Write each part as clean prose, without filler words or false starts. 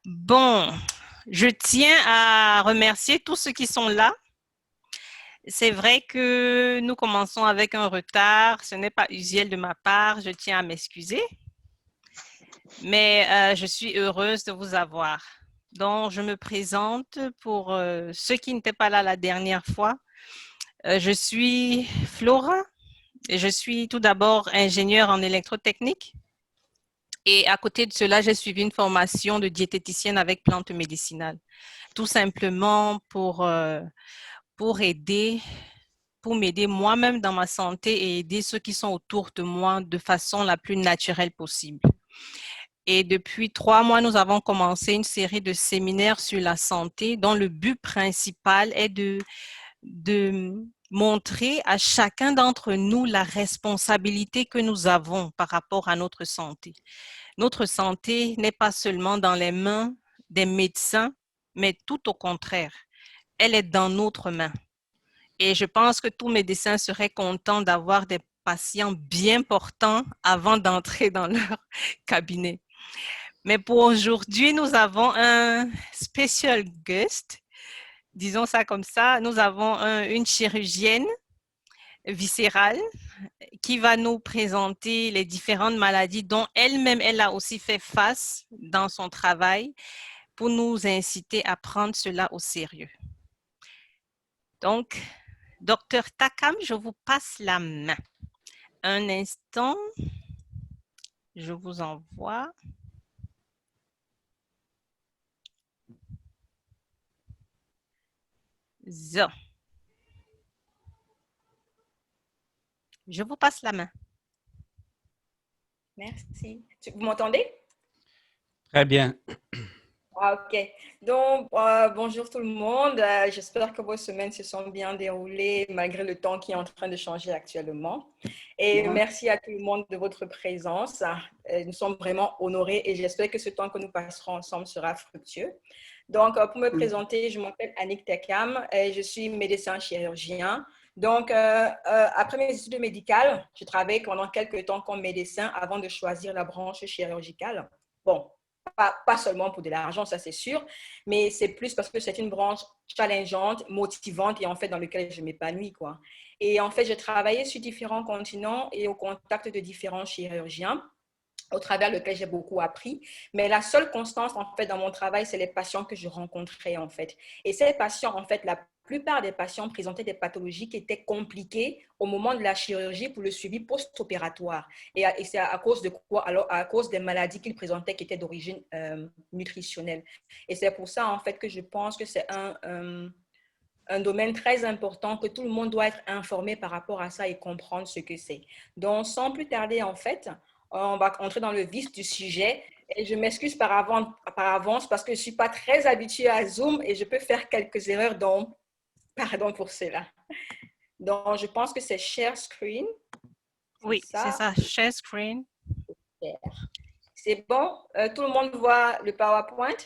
Bon, je tiens à remercier tous ceux qui sont là. C'est vrai que nous commençons avec un retard. Ce n'est pas usuel de ma part. Je tiens à m'excuser. Mais je suis heureuse de vous avoir. Donc, je me présente pour ceux qui n'étaient pas là la dernière fois. Je suis Flora et je suis tout d'abord ingénieure en électrotechnique. Et à côté de cela, j'ai suivi une formation de diététicienne avec plantes médicinales, tout simplement pour aider, pour m'aider moi-même dans ma santé et aider ceux qui sont autour de moi de façon la plus naturelle possible. Et depuis 3 mois, nous avons commencé une série de séminaires sur la santé dont le but principal est de montrer à chacun d'entre nous la responsabilité que nous avons par rapport à notre santé. Notre santé n'est pas seulement dans les mains des médecins, mais tout au contraire, elle est dans notre main. Et je pense que tout médecin serait content d'avoir des patients bien portants avant d'entrer dans leur cabinet. Mais pour aujourd'hui, nous avons un special guest, disons ça comme ça. Nous avons une chirurgienne viscérale qui va nous présenter les différentes maladies dont elle-même, elle a aussi fait face dans son travail pour nous inciter à prendre cela au sérieux. Donc, docteur Takam, je vous passe la main. Un instant, je vous envoie. So. Je vous passe la main. Merci. Vous m'entendez? Très bien. Ok. Donc, bonjour tout le monde. J'espère que vos semaines se sont bien déroulées malgré le temps qui est en train de changer actuellement. Et merci à tout le monde de votre présence. Nous sommes vraiment honorés et j'espère que ce temps que nous passerons ensemble sera fructueux. Donc, pour me présenter, je m'appelle Annick Tekam et je suis médecin chirurgien. Donc, après mes études médicales, je travaillé pendant quelques temps comme médecin avant de choisir la branche chirurgicale. Bon, pas seulement pour de l'argent, ça c'est sûr, mais c'est plus parce que c'est une branche challengeante, motivante et en fait dans laquelle je m'épanouis, quoi. Et en fait, j'ai travaillé sur différents continents et au contact de différents chirurgiens au travers lequel j'ai beaucoup appris. Mais la seule constance, en fait, dans mon travail, c'est les patients que je rencontrais, en fait. Et ces patients, en fait, la plupart des patients présentaient des pathologies qui étaient compliquées au moment de la chirurgie pour le suivi post-opératoire. Et c'est à cause de quoi? Alors, à cause des maladies qu'ils présentaient qui étaient d'origine nutritionnelle. Et c'est pour ça, en fait, que je pense que c'est un domaine très important que tout le monde doit être informé par rapport à ça et comprendre ce que c'est. Donc, sans plus tarder, en fait, on va entrer dans le vif du sujet. Et je m'excuse par avance parce que je ne suis pas très habituée à Zoom et je peux faire quelques erreurs, donc pardon pour cela. Donc, je pense que c'est Share Screen. Oui, c'est ça, share screen. C'est bon? Tout le monde voit le PowerPoint?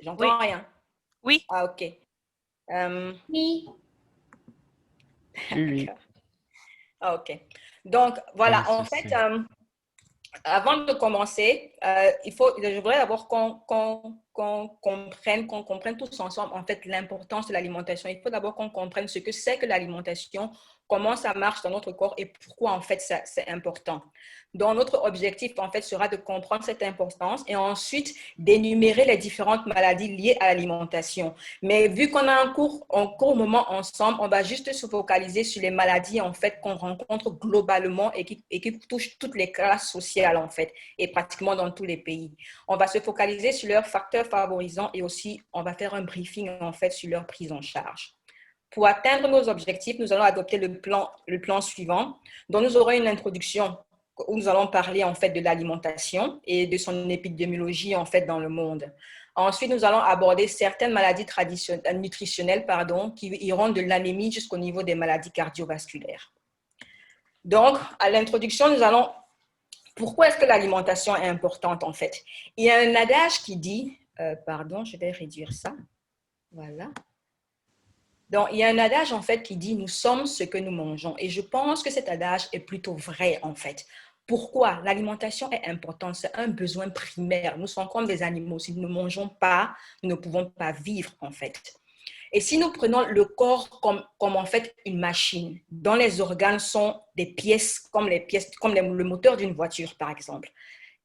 J'entends rien. Oui. Ah, OK. Oui. Oui. Ah, OK. Donc, voilà, en fait, avant de commencer, je voudrais d'abord qu'on comprenne tous ensemble en fait l'importance de l'alimentation. Il faut d'abord qu'on comprenne ce que c'est que l'alimentation, comment ça marche dans notre corps et pourquoi en fait c'est important. Donc notre objectif en fait sera de comprendre cette importance et ensuite d'énumérer les différentes maladies liées à l'alimentation. Mais vu qu'on a un court moment ensemble, on va juste se focaliser sur les maladies en fait qu'on rencontre globalement et qui touchent toutes les classes sociales en fait et pratiquement dans tous les pays. On va se focaliser sur leurs facteurs favorisants et aussi on va faire un briefing en fait sur leur prise en charge. Pour atteindre nos objectifs, nous allons adopter le plan suivant, dont nous aurons une introduction où nous allons parler en fait de l'alimentation et de son épidémiologie en fait dans le monde. Ensuite, nous allons aborder certaines maladies nutritionnelles qui iront de l'anémie jusqu'au niveau des maladies cardiovasculaires. Donc, à l'introduction, nous allons... Pourquoi est-ce que l'alimentation est importante en fait? Il y a un adage qui dit... pardon, je vais réduire ça. Voilà. Donc, il y a un adage, en fait, qui dit « nous sommes ce que nous mangeons ». Et je pense que cet adage est plutôt vrai, en fait. Pourquoi? L'alimentation est importante, c'est un besoin primaire. Nous sommes comme des animaux. Si nous ne mangeons pas, nous ne pouvons pas vivre, en fait. Et si nous prenons le corps comme en fait une machine, dont les organes sont des pièces, comme le moteur d'une voiture, par exemple.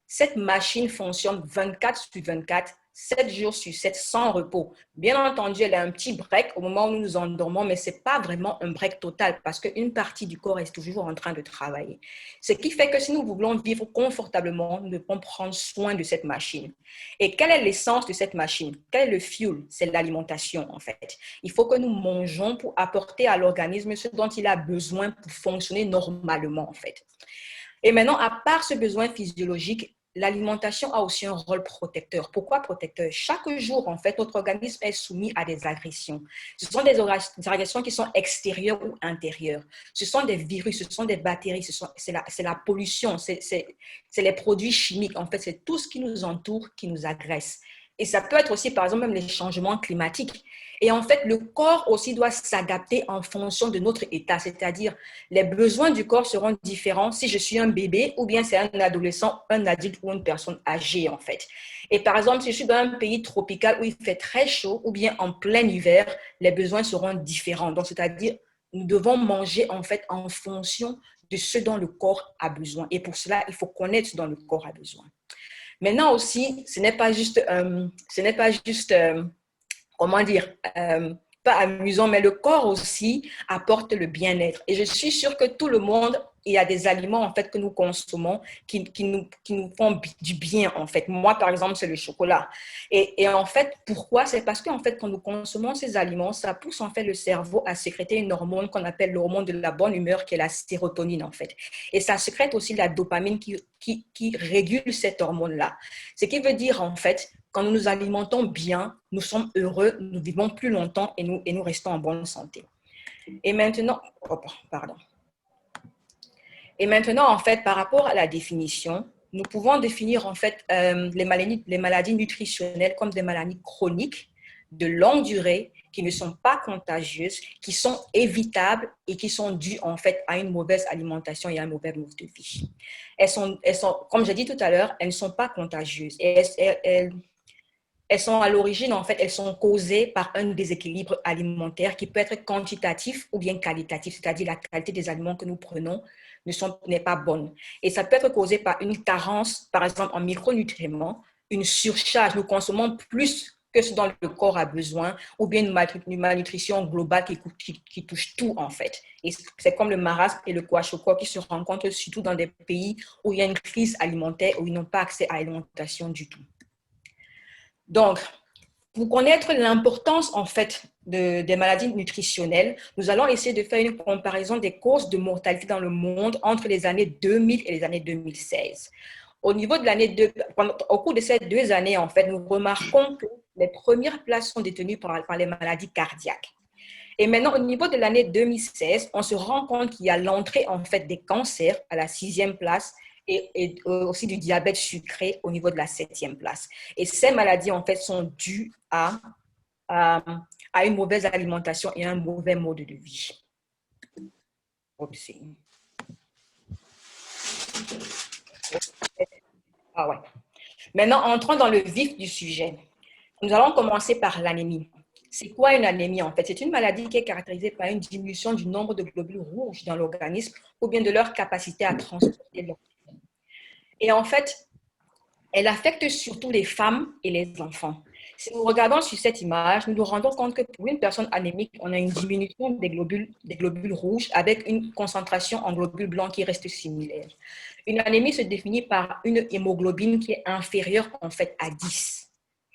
Cette machine fonctionne 24/24, 7 jours sur 7, sans repos. Bien entendu, elle a un petit break au moment où nous nous endormons, mais ce n'est pas vraiment un break total parce qu'une partie du corps est toujours en train de travailler. Ce qui fait que si nous voulons vivre confortablement, nous devons prendre soin de cette machine. Et quelle est l'essence de cette machine? Quel est le fuel? C'est l'alimentation, en fait. Il faut que nous mangeons pour apporter à l'organisme ce dont il a besoin pour fonctionner normalement, en fait. Et maintenant, à part ce besoin physiologique, l'alimentation a aussi un rôle protecteur. Pourquoi protecteur? Chaque jour, en fait, notre organisme est soumis à des agressions. Ce sont des agressions qui sont extérieures ou intérieures. Ce sont des virus, ce sont des bactéries, c'est la pollution, c'est les produits chimiques. En fait, c'est tout ce qui nous entoure qui nous agresse. Et ça peut être aussi, par exemple, même les changements climatiques. Et en fait, le corps aussi doit s'adapter en fonction de notre état, c'est-à-dire les besoins du corps seront différents si je suis un bébé ou bien c'est un adolescent, un adulte ou une personne âgée, en fait. Et par exemple, si je suis dans un pays tropical où il fait très chaud ou bien en plein hiver, les besoins seront différents. Donc, c'est-à-dire, nous devons manger, en fait, en fonction de ce dont le corps a besoin. Et pour cela, il faut connaître ce dont le corps a besoin. Maintenant aussi, ce n'est pas juste comment dire, pas amusant, mais le corps aussi apporte le bien-être. Et je suis sûre que tout le monde, il y a des aliments en fait que nous consommons qui nous font du bien en fait. Moi, par exemple, c'est le chocolat. Et en fait, pourquoi? C'est parce qu'en fait, quand nous consommons ces aliments, ça pousse en fait le cerveau à sécréter une hormone qu'on appelle l'hormone de la bonne humeur, qui est la sérotonine en fait. Et ça sécrète aussi la dopamine qui régule cette hormone-là. Ce qui veut dire en fait, quand nous nous alimentons bien, nous sommes heureux, nous vivons plus longtemps et nous restons en bonne santé. Et maintenant, en fait, par rapport à la définition, nous pouvons définir en fait les maladies nutritionnelles comme des maladies chroniques de longue durée qui ne sont pas contagieuses, qui sont évitables et qui sont dues en fait à une mauvaise alimentation et à un mauvais mode de vie. Elles sont, comme j'ai dit tout à l'heure, elles ne sont pas contagieuses et elles sont à l'origine, en fait, elles sont causées par un déséquilibre alimentaire qui peut être quantitatif ou bien qualitatif, c'est-à-dire la qualité des aliments que nous prenons n'est pas bonne. Et ça peut être causé par une carence, par exemple, en micronutriments, une surcharge, nous consommons plus que ce dont le corps a besoin, ou bien une malnutrition globale qui touche tout, en fait. Et c'est comme le marasme et le kwashiorkor qui se rencontrent surtout dans des pays où il y a une crise alimentaire, où ils n'ont pas accès à l'alimentation du tout. Donc, pour connaître l'importance en fait des maladies nutritionnelles, nous allons essayer de faire une comparaison des causes de mortalité dans le monde entre les années 2000 et les années 2016. Au cours de ces 2 années, en fait, nous remarquons que les premières places sont détenues par les maladies cardiaques. Et maintenant, au niveau de l'année 2016, on se rend compte qu'il y a l'entrée en fait des cancers à la 6e place et aussi du diabète sucré au niveau de la 7e place. Et ces maladies, en fait, sont dues à une mauvaise alimentation et un mauvais mode de vie. Ah ouais. Maintenant, entrons dans le vif du sujet. Nous allons commencer par l'anémie. C'est quoi une anémie en fait? C'est une maladie qui est caractérisée par une diminution du nombre de globules rouges dans l'organisme ou bien de leur capacité à transporter l'oxygène. Et en fait, elle affecte surtout les femmes et les enfants. Si nous regardons sur cette image, nous nous rendons compte que pour une personne anémique, on a une diminution des globules rouges avec une concentration en globules blancs qui reste similaire. Une anémie se définit par une hémoglobine qui est inférieure en fait à 10.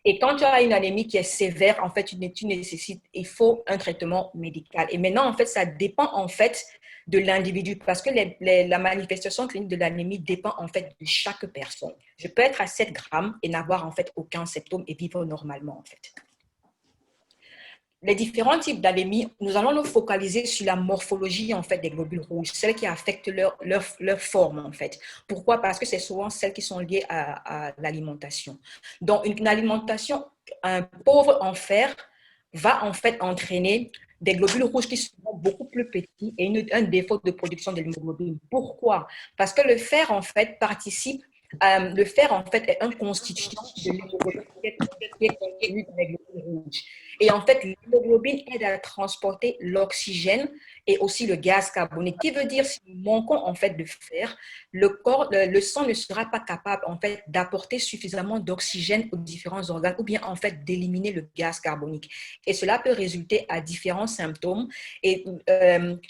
Et quand tu as une anémie qui est sévère, en fait, il faut un traitement médical. Et maintenant, en fait, ça dépend en fait de l'individu parce que la manifestation clinique de l'anémie dépend en fait de chaque personne. Je peux être à 7 grammes et n'avoir en fait aucun symptôme et vivre normalement en fait. Les différents types d'anémie, nous allons nous focaliser sur la morphologie en fait des globules rouges, celles qui affectent leur forme en fait. Pourquoi? Parce que c'est souvent celles qui sont liées à l'alimentation. Donc une alimentation pauvre en fer va en fait entraîner des globules rouges qui seront beaucoup plus petits et un défaut de production de l'hémoglobine. Pourquoi? Parce que le fer, en fait, le fer, en fait, est un constituant de l'hémoglobine qui est contenu dans les globules rouges. Et en fait, l'hémoglobine aide à transporter l'oxygène et aussi le gaz carbonique, qui veut dire si nous manquons en fait de fer, le sang ne sera pas capable en fait d'apporter suffisamment d'oxygène aux différents organes ou bien en fait d'éliminer le gaz carbonique. Et cela peut résulter à différents symptômes. Et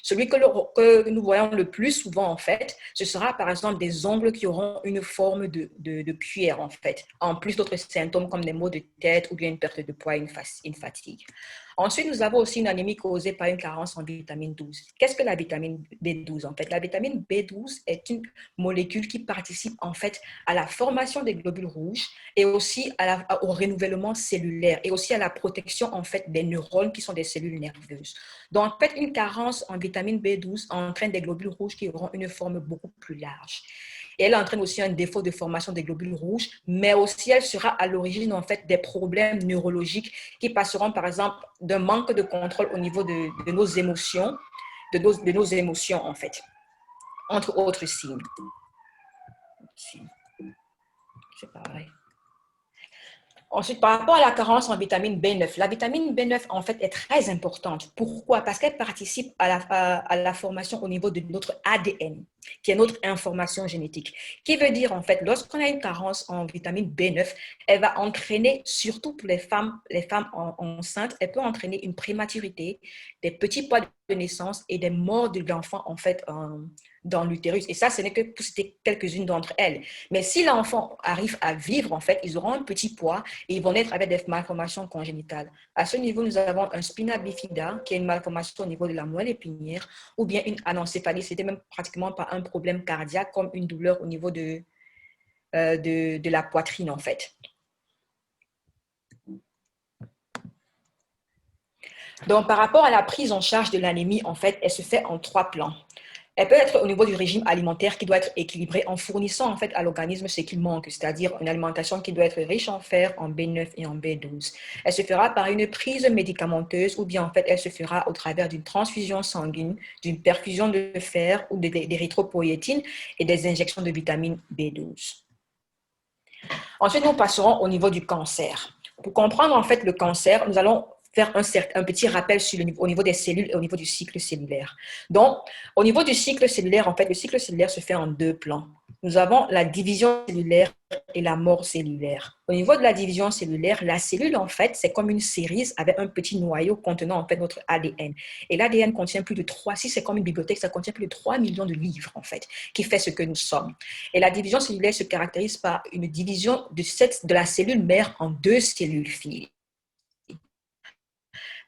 celui que nous voyons le plus souvent en fait, ce sera par exemple des ongles qui auront une forme de cuillère en fait, en plus d'autres symptômes comme des maux de tête ou bien une perte de poids et une fatigue. Ensuite, nous avons aussi une anémie causée par une carence en vitamine 12. Qu'est-ce que la vitamine B12 en fait? La vitamine B12 est une molécule qui participe en fait à la formation des globules rouges et aussi au renouvellement cellulaire et aussi à la protection en fait des neurones qui sont des cellules nerveuses. Donc en fait, une carence en vitamine B12 entraîne des globules rouges qui auront une forme beaucoup plus large. Et elle entraîne aussi un défaut de formation des globules rouges, mais aussi elle sera à l'origine en fait des problèmes neurologiques qui passeront par exemple d'un manque de contrôle au niveau de nos émotions, de nos émotions en fait, entre autres signes. C'est pareil. Ensuite, par rapport à la carence en vitamine B9, la vitamine B9, en fait, est très importante. Pourquoi? Parce qu'elle participe à la formation au niveau de notre ADN, qui est notre information génétique. Qui veut dire, en fait, lorsqu'on a une carence en vitamine B9, elle va entraîner, surtout pour les femmes enceintes, elle peut entraîner une prématurité, des petits poids de naissance et des morts de l'enfant, en fait, dans l'utérus. Et ça, ce n'est que pour citer quelques-unes d'entre elles. Mais si l'enfant arrive à vivre, en fait, ils auront un petit poids et ils vont naître avec des malformations congénitales. À ce niveau, nous avons un spina bifida, qui est une malformation au niveau de la moelle épinière, ou bien une anencéphalie. C'était même pratiquement pas un problème cardiaque, comme une douleur au niveau de la poitrine, en fait. Donc, par rapport à la prise en charge de l'anémie, en fait, elle se fait en 3 plans. Elle peut être au niveau du régime alimentaire qui doit être équilibré en fournissant en fait à l'organisme ce qu'il manque, c'est-à-dire une alimentation qui doit être riche en fer, en B9 et en B12. Elle se fera par une prise médicamenteuse ou bien en fait elle se fera au travers d'une transfusion sanguine, d'une perfusion de fer ou d'érythropoïétine et des injections de vitamine B12. Ensuite, nous passerons au niveau du cancer. Pour comprendre en fait le cancer, nous allons faire un petit rappel au niveau des cellules et au niveau du cycle cellulaire. Donc, au niveau du cycle cellulaire, en fait, le cycle cellulaire se fait en 2 plans. Nous avons la division cellulaire et la mort cellulaire. Au niveau de la division cellulaire, la cellule, en fait, c'est comme une cerise avec un petit noyau contenant, en fait, notre ADN. Et l'ADN contient plus de 3, si c'est comme une bibliothèque, ça contient plus de 3 millions de livres, en fait, qui fait ce que nous sommes. Et la division cellulaire se caractérise par une division de la cellule mère en 2 cellules filles.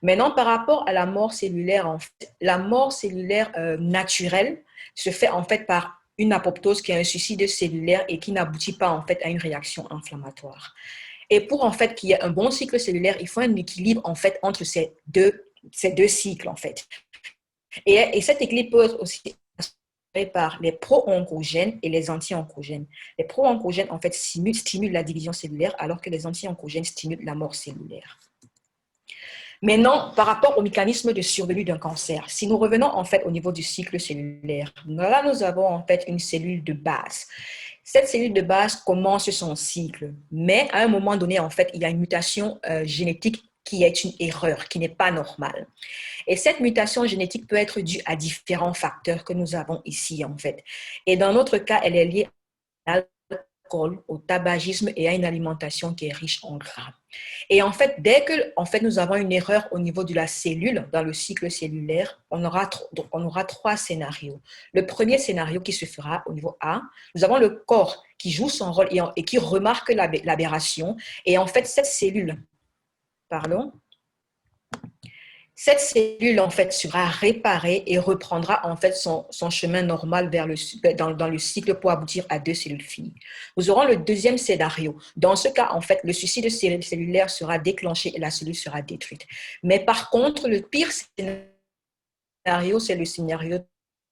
Maintenant, par rapport à la mort cellulaire, en fait, la mort cellulaire naturelle se fait en fait par une apoptose qui est un suicide cellulaire et qui n'aboutit pas en fait à une réaction inflammatoire. Et pour en fait qu'il y ait un bon cycle cellulaire, il faut un équilibre en fait entre ces deux cycles en fait. Et cet équilibre peut être aussi assuré par les pro-oncogènes et les anti-oncogènes. Les pro-oncogènes en fait stimulent la division cellulaire alors que les anti-oncogènes stimulent la mort cellulaire. Maintenant, par rapport au mécanisme de survenue d'un cancer, si nous revenons en fait au niveau du cycle cellulaire, là nous avons en fait une cellule de base. Cette cellule de base commence son cycle, mais à un moment donné, en fait, il y a une mutation génétique qui est une erreur, qui n'est pas normale. Et cette mutation génétique peut être due à différents facteurs que nous avons ici, en fait. Et dans notre cas, elle est liée à l'alcool, au tabagisme et à une alimentation qui est riche en gras. Et en fait, dès que nous avons une erreur au niveau de la cellule, dans le cycle cellulaire, on aura 3 scénarios. Le premier scénario qui se fera au niveau A, nous avons le corps qui joue son rôle et qui remarque l'aberration. Et en fait, cette cellule, cette cellule en fait sera réparée et reprendra en fait son chemin normal dans le cycle pour aboutir à 2 cellules filles. Nous aurons le deuxième scénario. Dans ce cas, en fait, le suicide cellulaire sera déclenché et la cellule sera détruite. Mais par contre, le pire scénario, c'est le scénario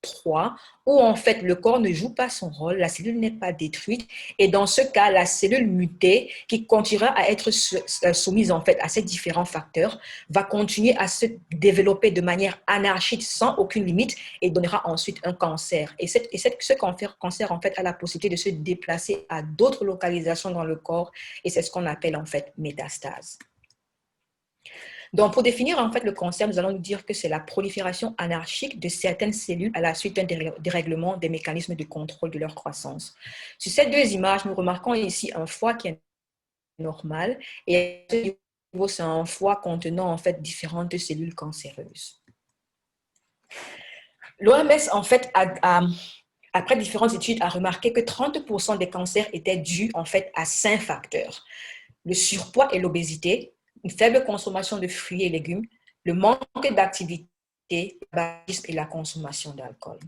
3, où en fait le corps ne joue pas son rôle, la cellule n'est pas détruite, et dans ce cas, la cellule mutée qui continuera à être soumise en fait à ces différents facteurs va continuer à se développer de manière anarchique sans aucune limite et donnera ensuite un cancer. Et ce cancer en fait a la possibilité de se déplacer à d'autres localisations dans le corps et c'est ce qu'on appelle en fait métastase. Donc, pour définir en fait le cancer, nous allons dire que c'est la prolifération anarchique de certaines cellules à la suite d'un dérèglement des mécanismes de contrôle de leur croissance. Sur ces deux images, nous remarquons ici un foie qui est normal et à ce niveau, c'est un foie contenant en fait différentes cellules cancéreuses. L'OMS en fait après différentes études a remarqué que 30% des cancers étaient dus en fait à 5 facteurs: le surpoids et l'obésité, une faible consommation de fruits et légumes, le manque d'activité, et la consommation d'alcool.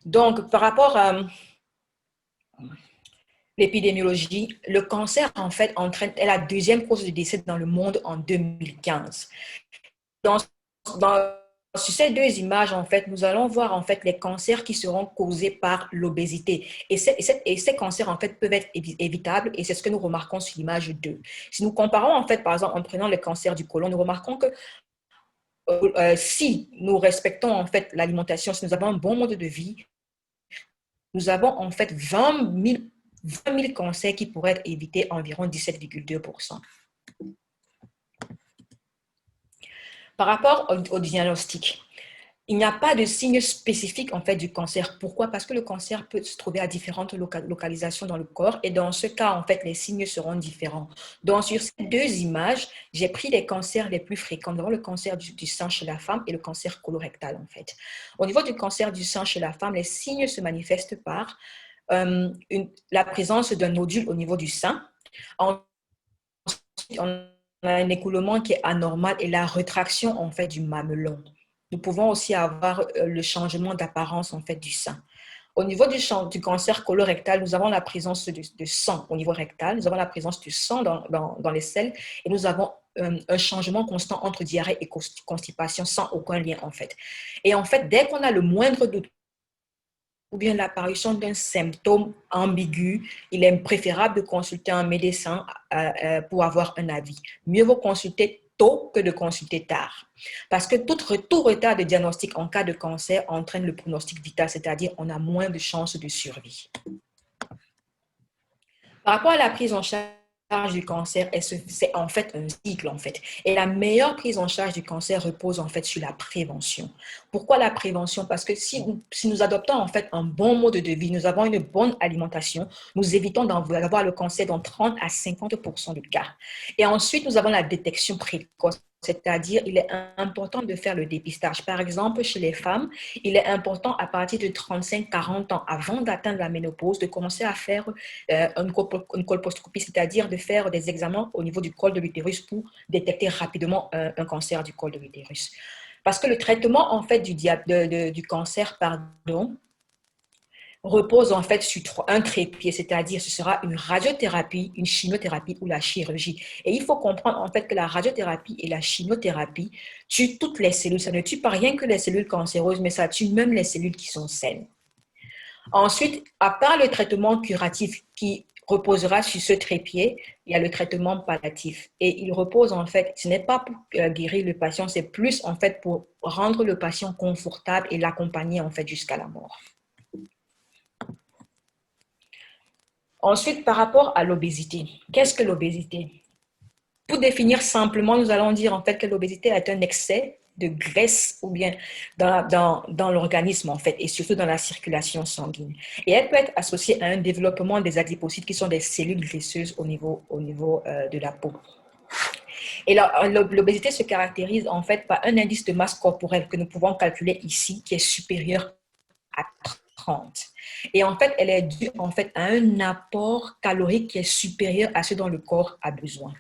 Donc, par rapport à l'épidémiologie, le cancer, en fait, est la deuxième cause de décès dans le monde en 2015. Sur ces deux images, en fait, nous allons voir en fait les cancers qui seront causés par l'obésité. Et ces cancers, en fait, peuvent être évitables et c'est ce que nous remarquons sur l'image 2. Si nous comparons, en fait, par exemple, en prenant le cancer du côlon, nous remarquons que si nous respectons, en fait, l'alimentation, si nous avons un bon mode de vie, nous avons, en fait, 20 000 cancers qui pourraient être évités, environ 17,2%. Par rapport au diagnostic, il n'y a pas de signe spécifique en fait du cancer. Pourquoi? Parce que le cancer peut se trouver à différentes localisations dans le corps et dans ce cas, en fait, les signes seront différents. Donc, sur ces deux images, j'ai pris les cancers les plus fréquents. Nous avons le cancer du sein chez la femme et le cancer colorectal, en fait. Au niveau du cancer du sein chez la femme, les signes se manifestent par la présence d'un nodule au niveau du sein. Ensuite, on a un écoulement qui est anormal et la rétraction en fait du mamelon. Nous pouvons aussi avoir le changement d'apparence en fait du sein. Au niveau du cancer colorectal, nous avons la présence de sang au niveau rectal, nous avons la présence du sang dans les selles et nous avons un changement constant entre diarrhée et constipation sans aucun lien en fait. Et en fait, dès qu'on a le moindre doute ou bien l'apparition d'un symptôme ambigu, il est préférable de consulter un médecin pour avoir un avis. Mieux vaut consulter tôt que de consulter tard. Parce que tout retard de diagnostic en cas de cancer entraîne le pronostic vital, c'est-à-dire on a moins de chances de survie. Par rapport à la prise en charge du cancer, c'est en fait un cycle en fait. Et la meilleure prise en charge du cancer repose en fait sur la prévention. Pourquoi la prévention? Parce que si nous adoptons en fait un bon mode de vie, nous avons une bonne alimentation, nous évitons d'avoir le cancer dans 30 à 50% de cas. Et ensuite, nous avons la détection précoce. C'est-à-dire, il est important de faire le dépistage. Par exemple, chez les femmes, il est important à partir de 35-40 ans, avant d'atteindre la ménopause, de commencer à faire une colposcopie, c'est-à-dire de faire des examens au niveau du col de l'utérus pour détecter rapidement un cancer du col de l'utérus. Parce que le traitement en fait du cancer, repose en fait sur un trépied, c'est-à-dire ce sera une radiothérapie, une chimiothérapie ou la chirurgie. Et il faut comprendre en fait que la radiothérapie et la chimiothérapie tuent toutes les cellules. Ça ne tue pas rien que les cellules cancéreuses, mais ça tue même les cellules qui sont saines. Ensuite, à part le traitement curatif qui reposera sur ce trépied, il y a le traitement palliatif. Et il repose en fait, ce n'est pas pour guérir le patient, c'est plus en fait pour rendre le patient confortable et l'accompagner en fait jusqu'à la mort. Ensuite, par rapport à l'obésité, qu'est-ce que l'obésité? Pour définir simplement, nous allons dire en fait que l'obésité est un excès de graisse ou bien dans l'organisme en fait et surtout dans la circulation sanguine. Et elle peut être associée à un développement des adipocytes qui sont des cellules graisseuses au niveau de la peau. Et l'obésité se caractérise en fait par un indice de masse corporelle que nous pouvons calculer ici qui est supérieur à 30. Et en fait, elle est due en fait à un apport calorique qui est supérieur à ce dont le corps a besoin.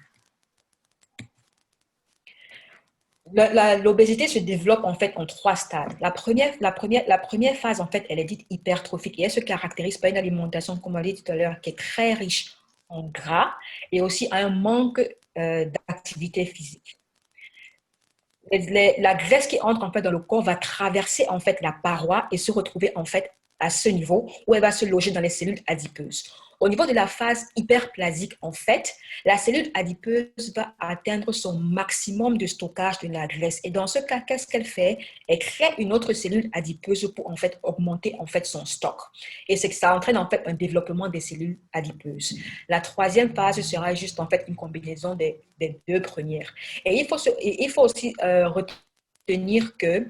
L'obésité se développe en fait en 3 stades. La première phase, en fait, elle est dite hypertrophique et elle se caractérise par une alimentation, comme on l'a dit tout à l'heure, qui est très riche en gras et aussi un manque d'activité physique. la graisse qui entre en fait dans le corps va traverser en fait la paroi et se retrouver en fait à ce niveau où elle va se loger dans les cellules adipeuses. Au niveau de la phase hyperplasique, en fait, la cellule adipeuse va atteindre son maximum de stockage de la graisse. Et dans ce cas, qu'est-ce qu'elle fait? Elle crée une autre cellule adipeuse pour en fait augmenter en fait son stock. Et c'est que ça entraîne en fait un développement des cellules adipeuses. La troisième phase sera juste en fait une combinaison des deux premières. Et il faut aussi retenir que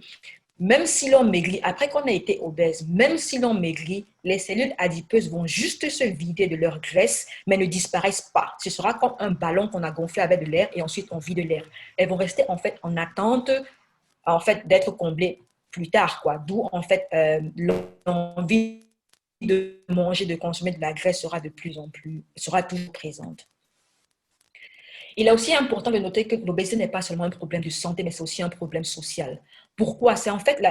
même si l'on maigrit, après qu'on a été obèse, même si l'on maigrit, les cellules adipeuses vont juste se vider de leur graisse, mais ne disparaissent pas. Ce sera comme un ballon qu'on a gonflé avec de l'air et ensuite on vide l'air. Elles vont rester en fait en attente en fait, d'être comblées plus tard, quoi. D'où en fait l'envie de manger, de consommer de la graisse sera toujours présente. Il est aussi important de noter que l'obésité n'est pas seulement un problème de santé, mais c'est aussi un problème social. Pourquoi? C'est en fait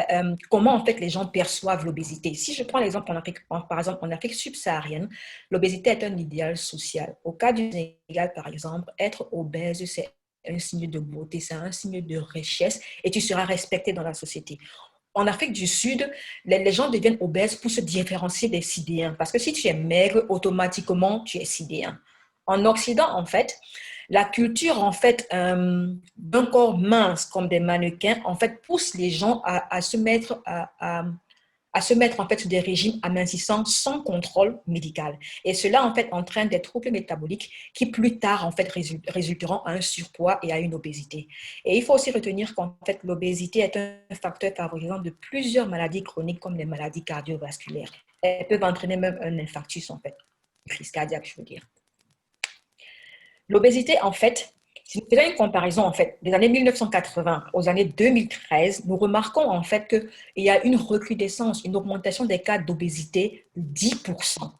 comment en fait les gens perçoivent l'obésité. Si je prends l'exemple par exemple en Afrique subsaharienne, l'obésité est un idéal social. Au cas du Sénégal, par exemple, être obèse, c'est un signe de beauté, c'est un signe de richesse et tu seras respecté dans la société. En Afrique du Sud, les gens deviennent obèses pour se différencier des sidéens. Parce que si tu es maigre, automatiquement, tu es sidéen. En Occident, en fait, la culture en fait d'un corps mince comme des mannequins en fait pousse les gens à se mettre en fait sur des régimes amincissants sans contrôle médical. Et cela en fait entraîne des troubles métaboliques qui plus tard en fait résulteront à un surpoids et à une obésité. Et il faut aussi retenir qu'en fait l'obésité est un facteur favorisant de plusieurs maladies chroniques comme les maladies cardiovasculaires. Elles peuvent entraîner même un infarctus en fait, une crise cardiaque je veux dire. L'obésité, en fait, si nous faisons une comparaison, en fait, des années 1980 aux années 2013, nous remarquons, en fait, qu'il y a une recrudescence, une augmentation des cas d'obésité de 10%.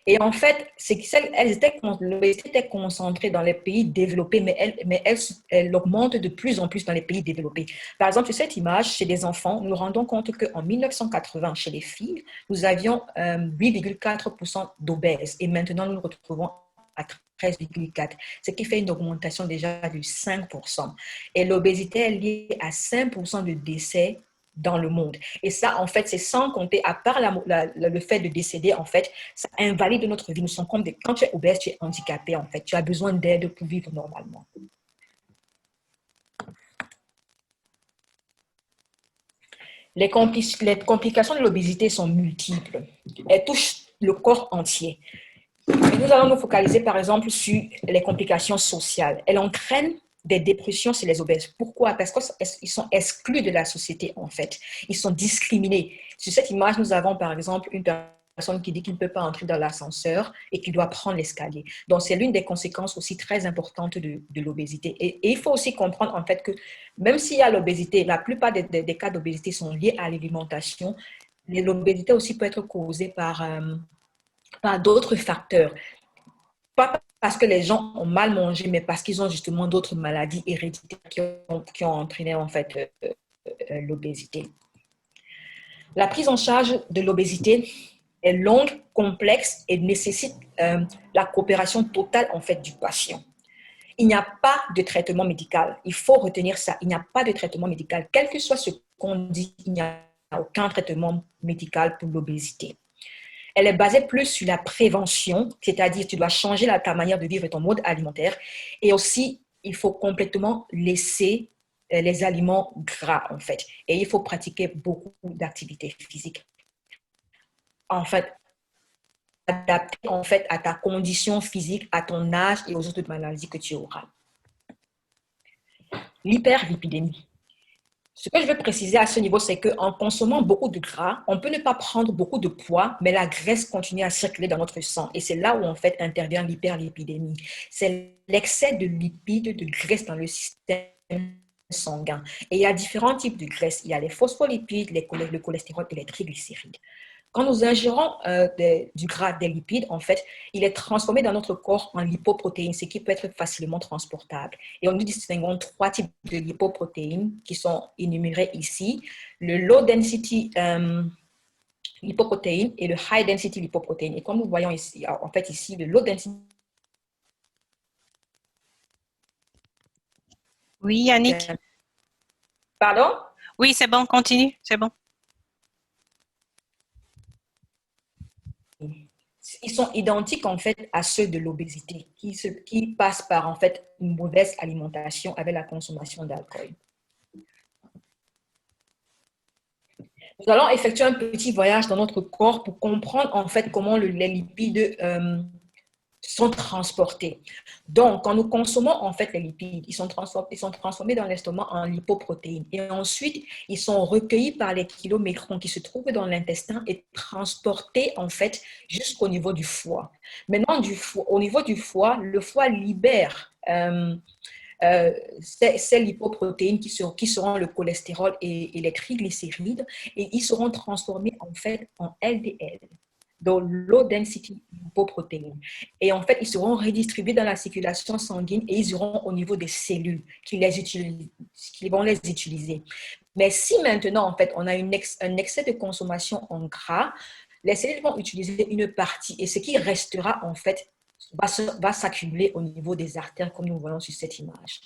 Et en fait, l'obésité était concentrée dans les pays développés, mais elle augmente de plus en plus dans les pays développés. Par exemple, sur cette image, chez les enfants, nous nous rendons compte qu'en 1980, chez les filles, nous avions 8,4% d'obèses. Et maintenant, nous nous retrouvons à 13,4%, ce qui fait une augmentation déjà de 5%. Et l'obésité est liée à 5% de décès dans le monde. Et ça, en fait, c'est sans compter, à part le fait de décéder, en fait, ça invalide notre vie. Nous sommes comme quand tu es obèse, tu es handicapé, en fait. Tu as besoin d'aide pour vivre normalement. Les complications de l'obésité sont multiples. Elles touchent le corps entier. Et nous allons nous focaliser, par exemple, sur les complications sociales. Elles entraînent des dépressions chez les obèses. Pourquoi? Parce qu'ils sont exclus de la société, en fait. Ils sont discriminés. Sur cette image, nous avons, par exemple, une personne qui dit qu'il ne peut pas entrer dans l'ascenseur et qu'il doit prendre l'escalier. Donc, c'est l'une des conséquences aussi très importantes de l'obésité. Et il faut aussi comprendre, en fait, que même s'il y a l'obésité, la plupart des cas d'obésité sont liés à l'alimentation. L'obésité aussi peut être causée par d'autres facteurs. Pas parce que les gens ont mal mangé, mais parce qu'ils ont justement d'autres maladies héréditaires qui ont entraîné en fait l'obésité. La prise en charge de l'obésité est longue, complexe et nécessite la coopération totale en fait du patient. Il n'y a pas de traitement médical. Il faut retenir ça. Il n'y a pas de traitement médical. Quel que soit ce qu'on dit, il n'y a aucun traitement médical pour l'obésité. Elle est basée plus sur la prévention, c'est-à-dire tu dois changer ta manière de vivre et ton mode alimentaire. Et aussi, il faut complètement laisser les aliments gras, en fait. Et il faut pratiquer beaucoup d'activités physiques. En fait, adapté en fait, à ta condition physique, à ton âge et aux autres maladies que tu auras. L'hyperlipidémie. Ce que je veux préciser à ce niveau, c'est qu'en consommant beaucoup de gras, on peut ne pas prendre beaucoup de poids, mais la graisse continue à circuler dans notre sang. Et c'est là où, en fait, intervient l'hyperlipidémie. C'est l'excès de lipides, de graisse dans le système sanguin. Et il y a différents types de graisse. Il y a les phospholipides, le cholestérol et les triglycérides. Quand nous ingérons du gras, des lipides, en fait, il est transformé dans notre corps en lipoprotéines, ce qui peut être facilement transportable. Et nous distinguons 3 types de lipoprotéines qui sont énumérés ici. Le low density lipoprotéine et le high density lipoprotéine. Et comme nous voyons ici, en fait, ici, le low density Oui, Yannick. Pardon? Oui, c'est bon, continue, c'est bon. Ils sont identiques en fait à ceux de l'obésité qui passent par en fait une mauvaise alimentation avec la consommation d'alcool. Nous allons effectuer un petit voyage dans notre corps pour comprendre en fait comment les lipides sont transportés. Donc, quand nous consommons en fait les lipides, ils sont transformés dans l'estomac en lipoprotéines et ensuite ils sont recueillis par les chylomicrons qui se trouvent dans l'intestin et transportés en fait jusqu'au niveau du foie. Maintenant, au niveau du foie, le foie libère ces lipoprotéines qui seront le cholestérol et les triglycérides et ils seront transformés en fait en LDL. Donc, low density lipoprotéines. Et en fait, ils seront redistribués dans la circulation sanguine et ils iront au niveau des cellules qui vont les utiliser. Mais si maintenant, en fait, on a un excès de consommation en gras, les cellules vont utiliser une partie et ce qui restera, en fait, va s'accumuler au niveau des artères, comme nous voyons sur cette image.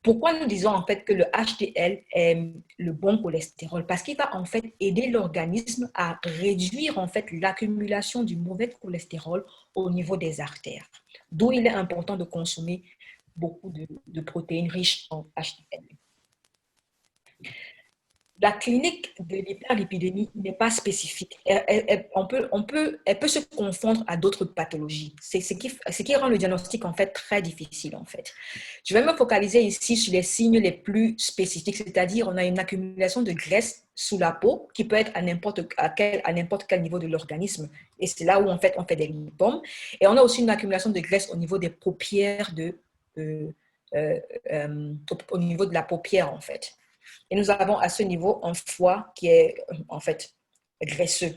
Pourquoi nous disons en fait que le HDL est le bon cholestérol? Parce qu'il va en fait aider l'organisme à réduire en fait l'accumulation du mauvais cholestérol au niveau des artères. D'où il est important de consommer beaucoup de protéines riches en HDL. La clinique de l'hyperlipidémie n'est pas spécifique. Elle peut se confondre à d'autres pathologies. C'est ce qui rend le diagnostic en fait très difficile en fait. Je vais me focaliser ici sur les signes les plus spécifiques, c'est-à-dire on a une accumulation de graisse sous la peau qui peut être à n'importe quel niveau de l'organisme. Et c'est là où en fait on fait des lipomes. Et on a aussi une accumulation de graisse au niveau des paupières au niveau de la paupière en fait. Et nous avons à ce niveau un foie qui est en fait graisseux.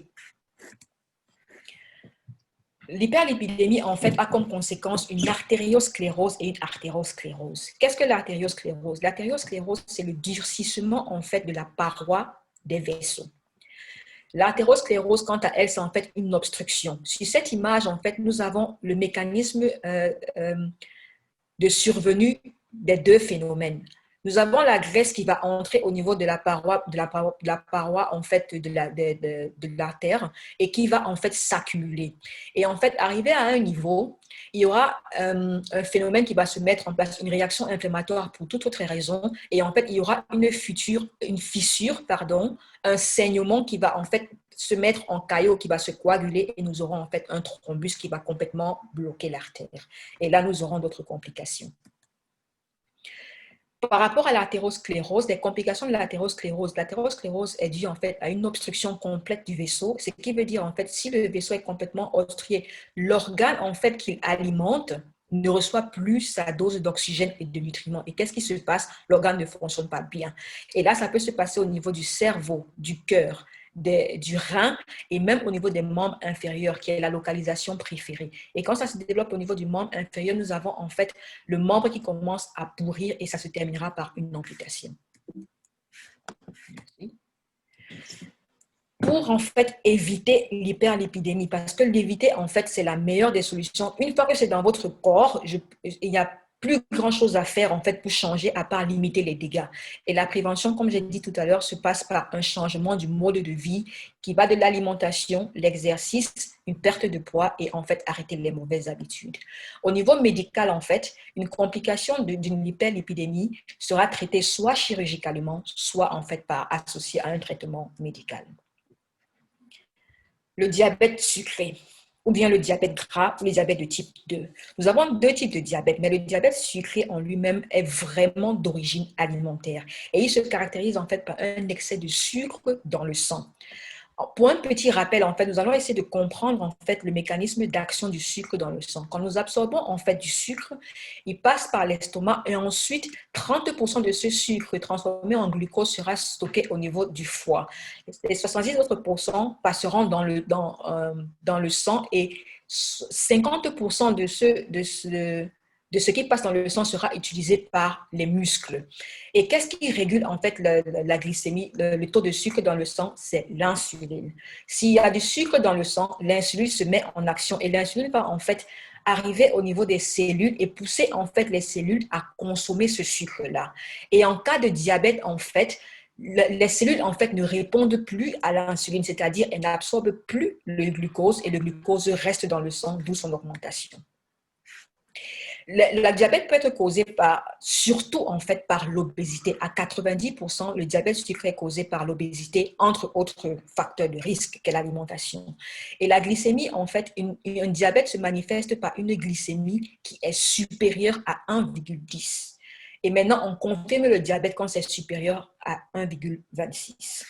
L'hyperlipidémie en fait a comme conséquence une artériosclérose et une athérosclérose. Qu'est-ce que l'artériosclérose? L'artériosclérose, c'est le durcissement en fait de la paroi des vaisseaux. L'athérosclérose, quant à elle, c'est en fait une obstruction. Sur cette image, en fait, nous avons le mécanisme de survenue des deux phénomènes. Nous avons la graisse qui va entrer au niveau de la paroi en fait de l'artère et qui va en fait s'accumuler. Et en fait, arrivé à un niveau, il y aura un phénomène qui va se mettre en place, une réaction inflammatoire pour toute autre raison. Et en fait, il y aura une fissure, un saignement qui va en fait se mettre en caillot, qui va se coaguler et nous aurons en fait un thrombus qui va complètement bloquer l'artère. Et là, nous aurons d'autres complications. Par rapport à l'athérosclérose, les complications de l'athérosclérose est due en fait à une obstruction complète du vaisseau, ce qui veut dire en fait si le vaisseau est complètement obstrué, l'organe en fait qu'il alimente ne reçoit plus sa dose d'oxygène et de nutriments. Et qu'est-ce qui se passe? L'organe ne fonctionne pas bien. Et là, ça peut se passer au niveau du cerveau, du cœur, du rein et même au niveau des membres inférieurs, qui est la localisation préférée. Et quand ça se développe au niveau du membre inférieur, nous avons en fait le membre qui commence à pourrir et ça se terminera par une amputation. Merci. Pour en fait éviter l'hyperlipidémie, parce que l'éviter en fait c'est la meilleure des solutions. Une fois que c'est dans votre corps, il n'y a plus grand chose à faire en fait pour changer à part limiter les dégâts. Et la prévention, comme j'ai dit tout à l'heure, se passe par un changement du mode de vie qui va de l'alimentation, l'exercice, une perte de poids et en fait arrêter les mauvaises habitudes. Au niveau médical en fait, une complication d'une hyperlipidémie sera traitée soit chirurgicalement, soit en fait associée à un traitement médical. Le diabète sucré, ou bien le diabète gras, ou le diabète de type 2. Nous avons deux types de diabète, mais le diabète sucré en lui-même est vraiment d'origine alimentaire. Et il se caractérise en fait par un excès de sucre dans le sang. Pour un petit rappel, en fait, nous allons essayer de comprendre en fait le mécanisme d'action du sucre dans le sang. Quand nous absorbons en fait du sucre, il passe par l'estomac et ensuite 30% de ce sucre transformé en glucose sera stocké au niveau du foie. Les 70 autres pourcents passeront dans le sang et 50% de ce qui passe dans le sang sera utilisé par les muscles. Et qu'est-ce qui régule en fait la glycémie, le taux de sucre dans le sang? C'est l'insuline. S'il y a du sucre dans le sang, l'insuline se met en action et l'insuline va en fait arriver au niveau des cellules et pousser en fait les cellules à consommer ce sucre-là. Et en cas de diabète, en fait, les cellules en fait ne répondent plus à l'insuline, c'est-à-dire elles n'absorbent plus le glucose et le glucose reste dans le sang, d'où son augmentation. Le diabète peut être causé surtout en fait par l'obésité. À 90%, le diabète sucré est causé par l'obésité, entre autres facteurs de risque qu'est l'alimentation. Et la glycémie, en fait, un diabète se manifeste par une glycémie qui est supérieure à 1,10. Et maintenant, on confirme le diabète quand c'est supérieur à 1,26.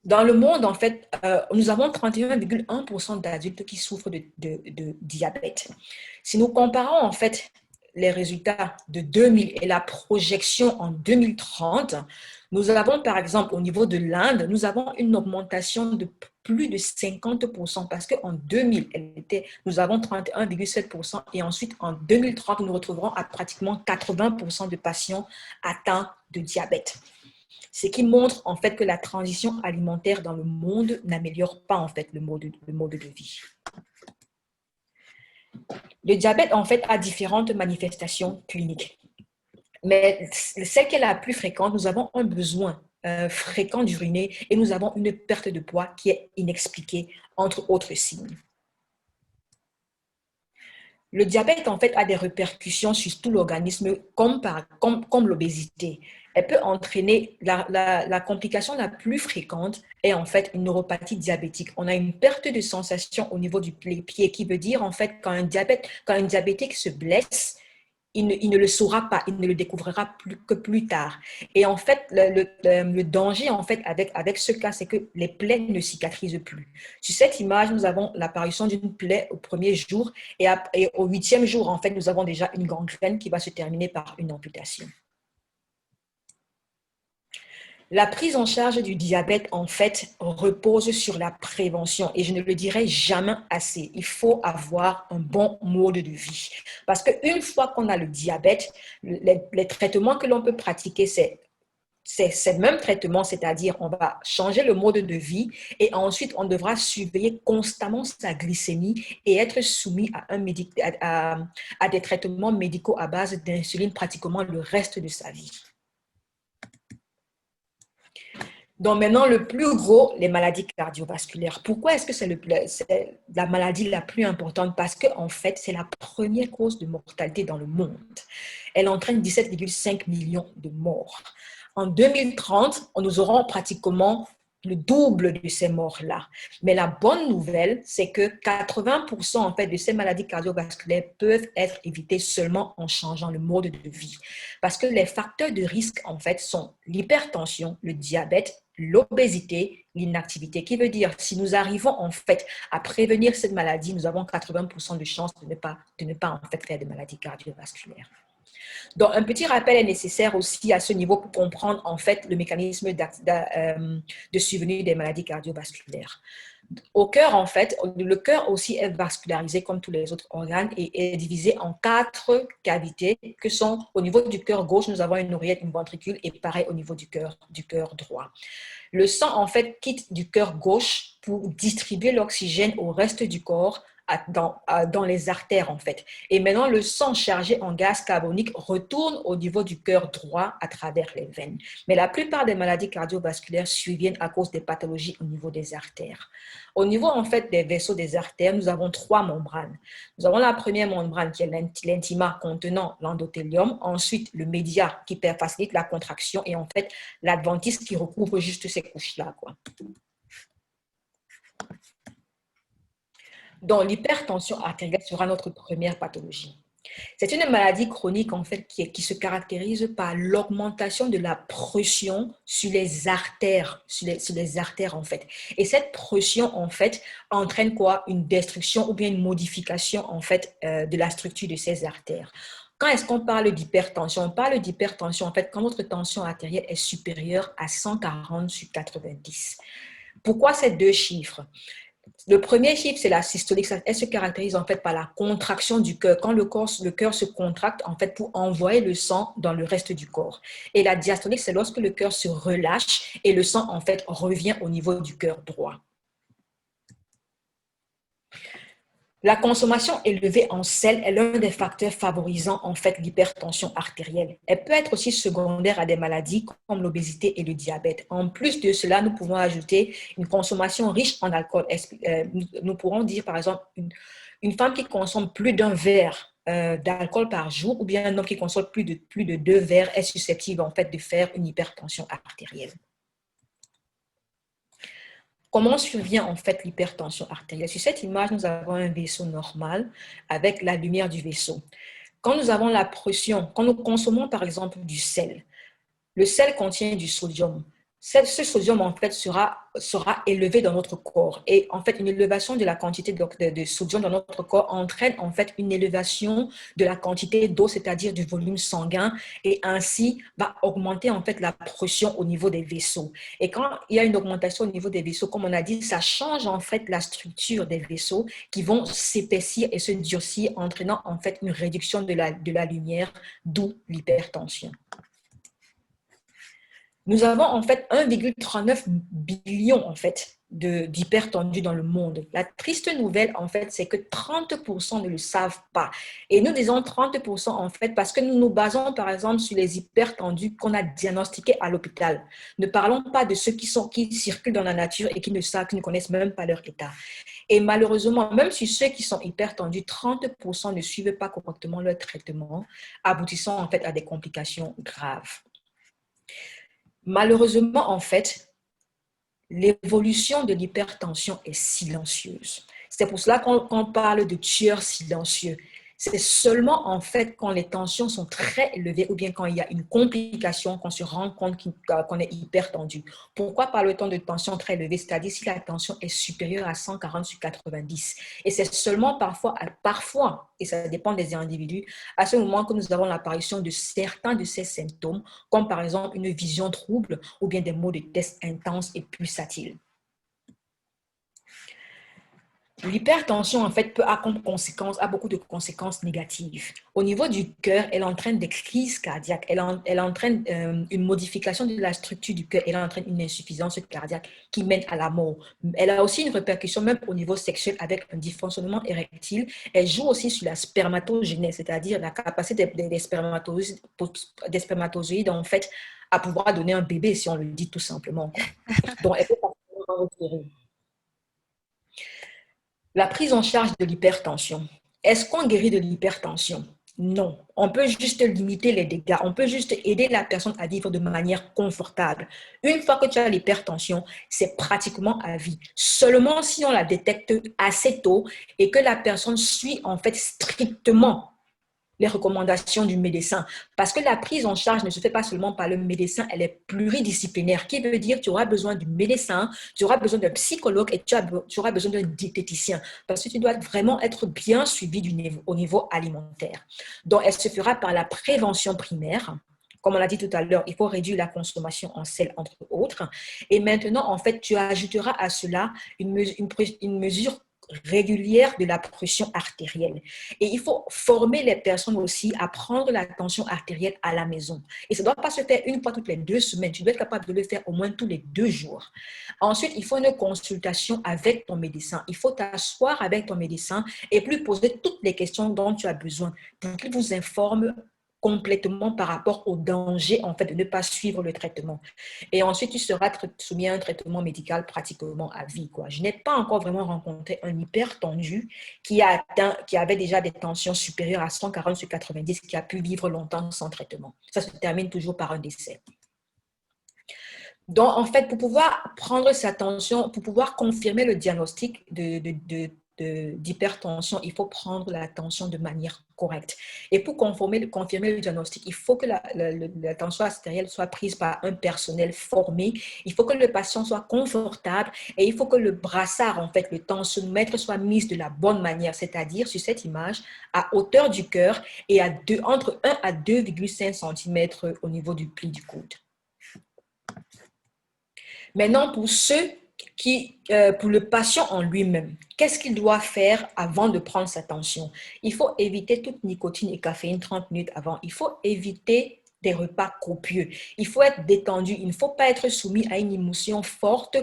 Dans le monde, en fait, nous avons 31,1% d'adultes qui souffrent de diabète. Si nous comparons, en fait, les résultats de 2000 et la projection en 2030, nous avons, par exemple, au niveau de l'Inde, nous avons une augmentation de plus de 50% parce qu'en 2000, nous avons 31,7% et ensuite, en 2030, nous nous retrouverons à pratiquement 80% de patients atteints de diabète. Ce qui montre en fait que la transition alimentaire dans le monde n'améliore pas en fait le mode de vie. Le diabète en fait a différentes manifestations cliniques, mais celle qui est la plus fréquente, nous avons un besoin fréquent d'uriner et nous avons une perte de poids qui est inexpliquée, entre autres signes. Le diabète en fait a des répercussions sur tout l'organisme comme l'obésité. Elle peut entraîner, la complication la plus fréquente est en fait une neuropathie diabétique. On a une perte de sensation au niveau du pied qui veut dire en fait quand un diabétique se blesse, il ne le saura pas, il ne le découvrira que plus tard. Et en fait, le danger en fait avec ce cas, c'est que les plaies ne cicatrisent plus. Sur cette image, nous avons l'apparition d'une plaie au premier jour et au 8e jour, en fait, nous avons déjà une gangrène qui va se terminer par une amputation. La prise en charge du diabète, en fait, repose sur la prévention et je ne le dirai jamais assez. Il faut avoir un bon mode de vie. Parce qu'une fois qu'on a le diabète, les traitements que l'on peut pratiquer, c'est ces mêmes traitements, c'est-à-dire on va changer le mode de vie et ensuite on devra surveiller constamment sa glycémie et être soumis à des traitements médicaux à base d'insuline pratiquement le reste de sa vie. Donc maintenant, le plus gros, les maladies cardiovasculaires. Pourquoi est-ce que c'est la maladie la plus importante? Parce qu'en fait, c'est la première cause de mortalité dans le monde. Elle entraîne 17,5 millions de morts. En 2030, nous aurons pratiquement le double de ces morts-là. Mais la bonne nouvelle, c'est que 80% en fait, de ces maladies cardiovasculaires peuvent être évitées seulement en changeant le mode de vie. Parce que les facteurs de risque, en fait, sont l'hypertension, le diabète, l'obésité, l'inactivité, qui veut dire si nous arrivons en fait à prévenir cette maladie, nous avons 80% de chances de ne pas en fait faire de maladies cardiovasculaires. Donc, un petit rappel est nécessaire aussi à ce niveau pour comprendre en fait le mécanisme de survenue des maladies cardiovasculaires. Au cœur, en fait, le cœur aussi est vascularisé comme tous les autres organes et est divisé en 4 cavités que sont au niveau du cœur gauche, nous avons une oreillette, une ventricule et pareil au niveau du cœur droit. Le sang, en fait, quitte du cœur gauche pour distribuer l'oxygène au reste du corps dans les artères, en fait. Et maintenant, le sang chargé en gaz carbonique retourne au niveau du cœur droit à travers les veines. Mais la plupart des maladies cardiovasculaires surviennent à cause des pathologies au niveau des artères. Au niveau, en fait, des vaisseaux des artères, nous avons 3 membranes. Nous avons la première membrane qui est l'intima contenant l'endothélium, ensuite le média qui facilite la contraction et en fait, l'adventice qui recouvre juste ces couches-là, quoi. Donc, l'hypertension artérielle sera notre première pathologie. C'est une maladie chronique en fait qui se caractérise par l'augmentation de la pression sur les artères, en fait. Et cette pression en fait entraîne quoi? Une destruction ou bien une modification en fait de la structure de ces artères. Quand est-ce qu'on parle d'hypertension? On parle d'hypertension en fait quand notre tension artérielle est supérieure à 140 sur 90. Pourquoi ces 2 chiffres? Le premier chiffre, c'est la systolique. Elle se caractérise en fait par la contraction du cœur. Quand le cœur se contracte en fait pour envoyer le sang dans le reste du corps. Et la diastolique, c'est lorsque le cœur se relâche et le sang en fait revient au niveau du cœur droit. La consommation élevée en sel est l'un des facteurs favorisant en fait l'hypertension artérielle. Elle peut être aussi secondaire à des maladies comme l'obésité et le diabète. En plus de cela, nous pouvons ajouter une consommation riche en alcool. Nous pourrons dire par exemple une femme qui consomme plus d'un verre d'alcool par jour ou bien un homme qui consomme plus de 2 verres est susceptible en fait de faire une hypertension artérielle. Comment survient en fait l'hypertension artérielle? Sur cette image, nous avons un vaisseau normal avec la lumière du vaisseau. Quand nous avons la pression, quand nous consommons par exemple du sel, le sel contient du sodium. Ce sodium, en fait, sera élevé dans notre corps. Et en fait, une élévation de la quantité de sodium dans notre corps entraîne en fait une élévation de la quantité d'eau, c'est-à-dire du volume sanguin, et ainsi va augmenter en fait la pression au niveau des vaisseaux. Et quand il y a une augmentation au niveau des vaisseaux, comme on a dit, ça change en fait la structure des vaisseaux qui vont s'épaissir et se durcir, entraînant en fait une réduction de la lumière, d'où l'hypertension. Nous avons en fait 1,39 billion en fait d'hypertendus dans le monde. La triste nouvelle en fait, c'est que 30% ne le savent pas. Et nous disons 30% en fait parce que nous nous basons par exemple sur les hypertendus qu'on a diagnostiqués à l'hôpital. Ne parlons pas de ceux qui circulent dans la nature et qui ne connaissent même pas leur état. Et malheureusement, même sur ceux qui sont hypertendus, 30% ne suivent pas correctement leur traitement, aboutissant en fait à des complications graves. Malheureusement, en fait, l'évolution de l'hypertension est silencieuse. C'est pour cela qu'on parle de tueurs silencieux. C'est seulement en fait quand les tensions sont très élevées ou bien quand il y a une complication qu'on se rend compte qu'on est hypertendu. Pourquoi parle-t-on de tension très élevée? C'est-à-dire si la tension est supérieure à 140/90. Et c'est seulement parfois, et ça dépend des individus, à ce moment que nous avons l'apparition de certains de ces symptômes, comme par exemple une vision trouble ou bien des maux de tête intenses et pulsatiles. L'hypertension, en fait, a beaucoup de conséquences négatives. Au niveau du cœur, elle entraîne des crises cardiaques, elle entraîne une modification de la structure du cœur, elle entraîne une insuffisance cardiaque qui mène à la mort. Elle a aussi une répercussion même au niveau sexuel avec un dysfonctionnement érectile. Elle joue aussi sur la spermatogénèse, c'est-à-dire la capacité des spermatozoïdes, en fait, à pouvoir donner un bébé, si on le dit tout simplement. Donc, elle peut parfaitement retirer. La prise en charge de l'hypertension. Est-ce qu'on guérit de l'hypertension? Non. On peut juste limiter les dégâts. On peut juste aider la personne à vivre de manière confortable. Une fois que tu as l'hypertension, c'est pratiquement à vie. Seulement si on la détecte assez tôt et que la personne suit en fait strictement les recommandations du médecin. Parce que la prise en charge ne se fait pas seulement par le médecin, elle est pluridisciplinaire, qui veut dire que tu auras besoin du médecin, tu auras besoin d'un psychologue et tu auras besoin d'un diététicien. Parce que tu dois vraiment être bien suivi au niveau alimentaire. Donc, elle se fera par la prévention primaire. Comme on l'a dit tout à l'heure, il faut réduire la consommation en sel, entre autres. Et maintenant, en fait, tu ajouteras à cela une mesure régulière de la pression artérielle. Et il faut former les personnes aussi à prendre la tension artérielle à la maison. Et ça ne doit pas se faire une fois toutes les 2 semaines. Tu dois être capable de le faire au moins tous les 2 jours. Ensuite, il faut une consultation avec ton médecin. Il faut t'asseoir avec ton médecin et lui poser toutes les questions dont tu as besoin pour qu'il vous informe complètement par rapport au danger en fait de ne pas suivre le traitement. Et ensuite, tu seras soumis à un traitement médical pratiquement à vie, quoi. Je n'ai pas encore vraiment rencontré un hypertendu qui avait déjà des tensions supérieures à 140/90 qui a pu vivre longtemps sans traitement. Ça se termine toujours par un décès. Donc, en fait, pour pouvoir prendre sa tension, pour pouvoir confirmer le diagnostic d'hypertension, il faut prendre la tension de manière correcte. Et pour confirmer le diagnostic, il faut que la tension artérielle soit prise par un personnel formé. Il faut que le patient soit confortable et il faut que le brassard, en fait, le tensiomètre soit mis de la bonne manière, c'est-à-dire sur cette image, à hauteur du cœur et entre 1 à 2,5 cm au niveau du pli du coude. Maintenant, pour le patient en lui-même, qu'est-ce qu'il doit faire avant de prendre sa tension? Il faut éviter toute nicotine et caféine 30 minutes avant. Il faut éviter des repas copieux. Il faut être détendu. Il ne faut pas être soumis à une émotion forte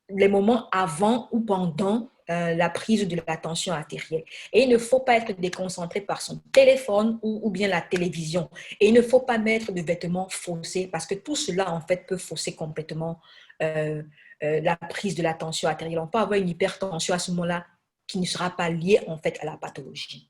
les moments avant ou pendant la prise de la tension artérielle. Et il ne faut pas être déconcentré par son téléphone ou bien la télévision. Et il ne faut pas mettre de vêtements faussés parce que tout cela, en fait, peut fausser complètement la prise de la tension artérielle. On peut avoir une hypertension à ce moment-là qui ne sera pas liée, en fait, à la pathologie.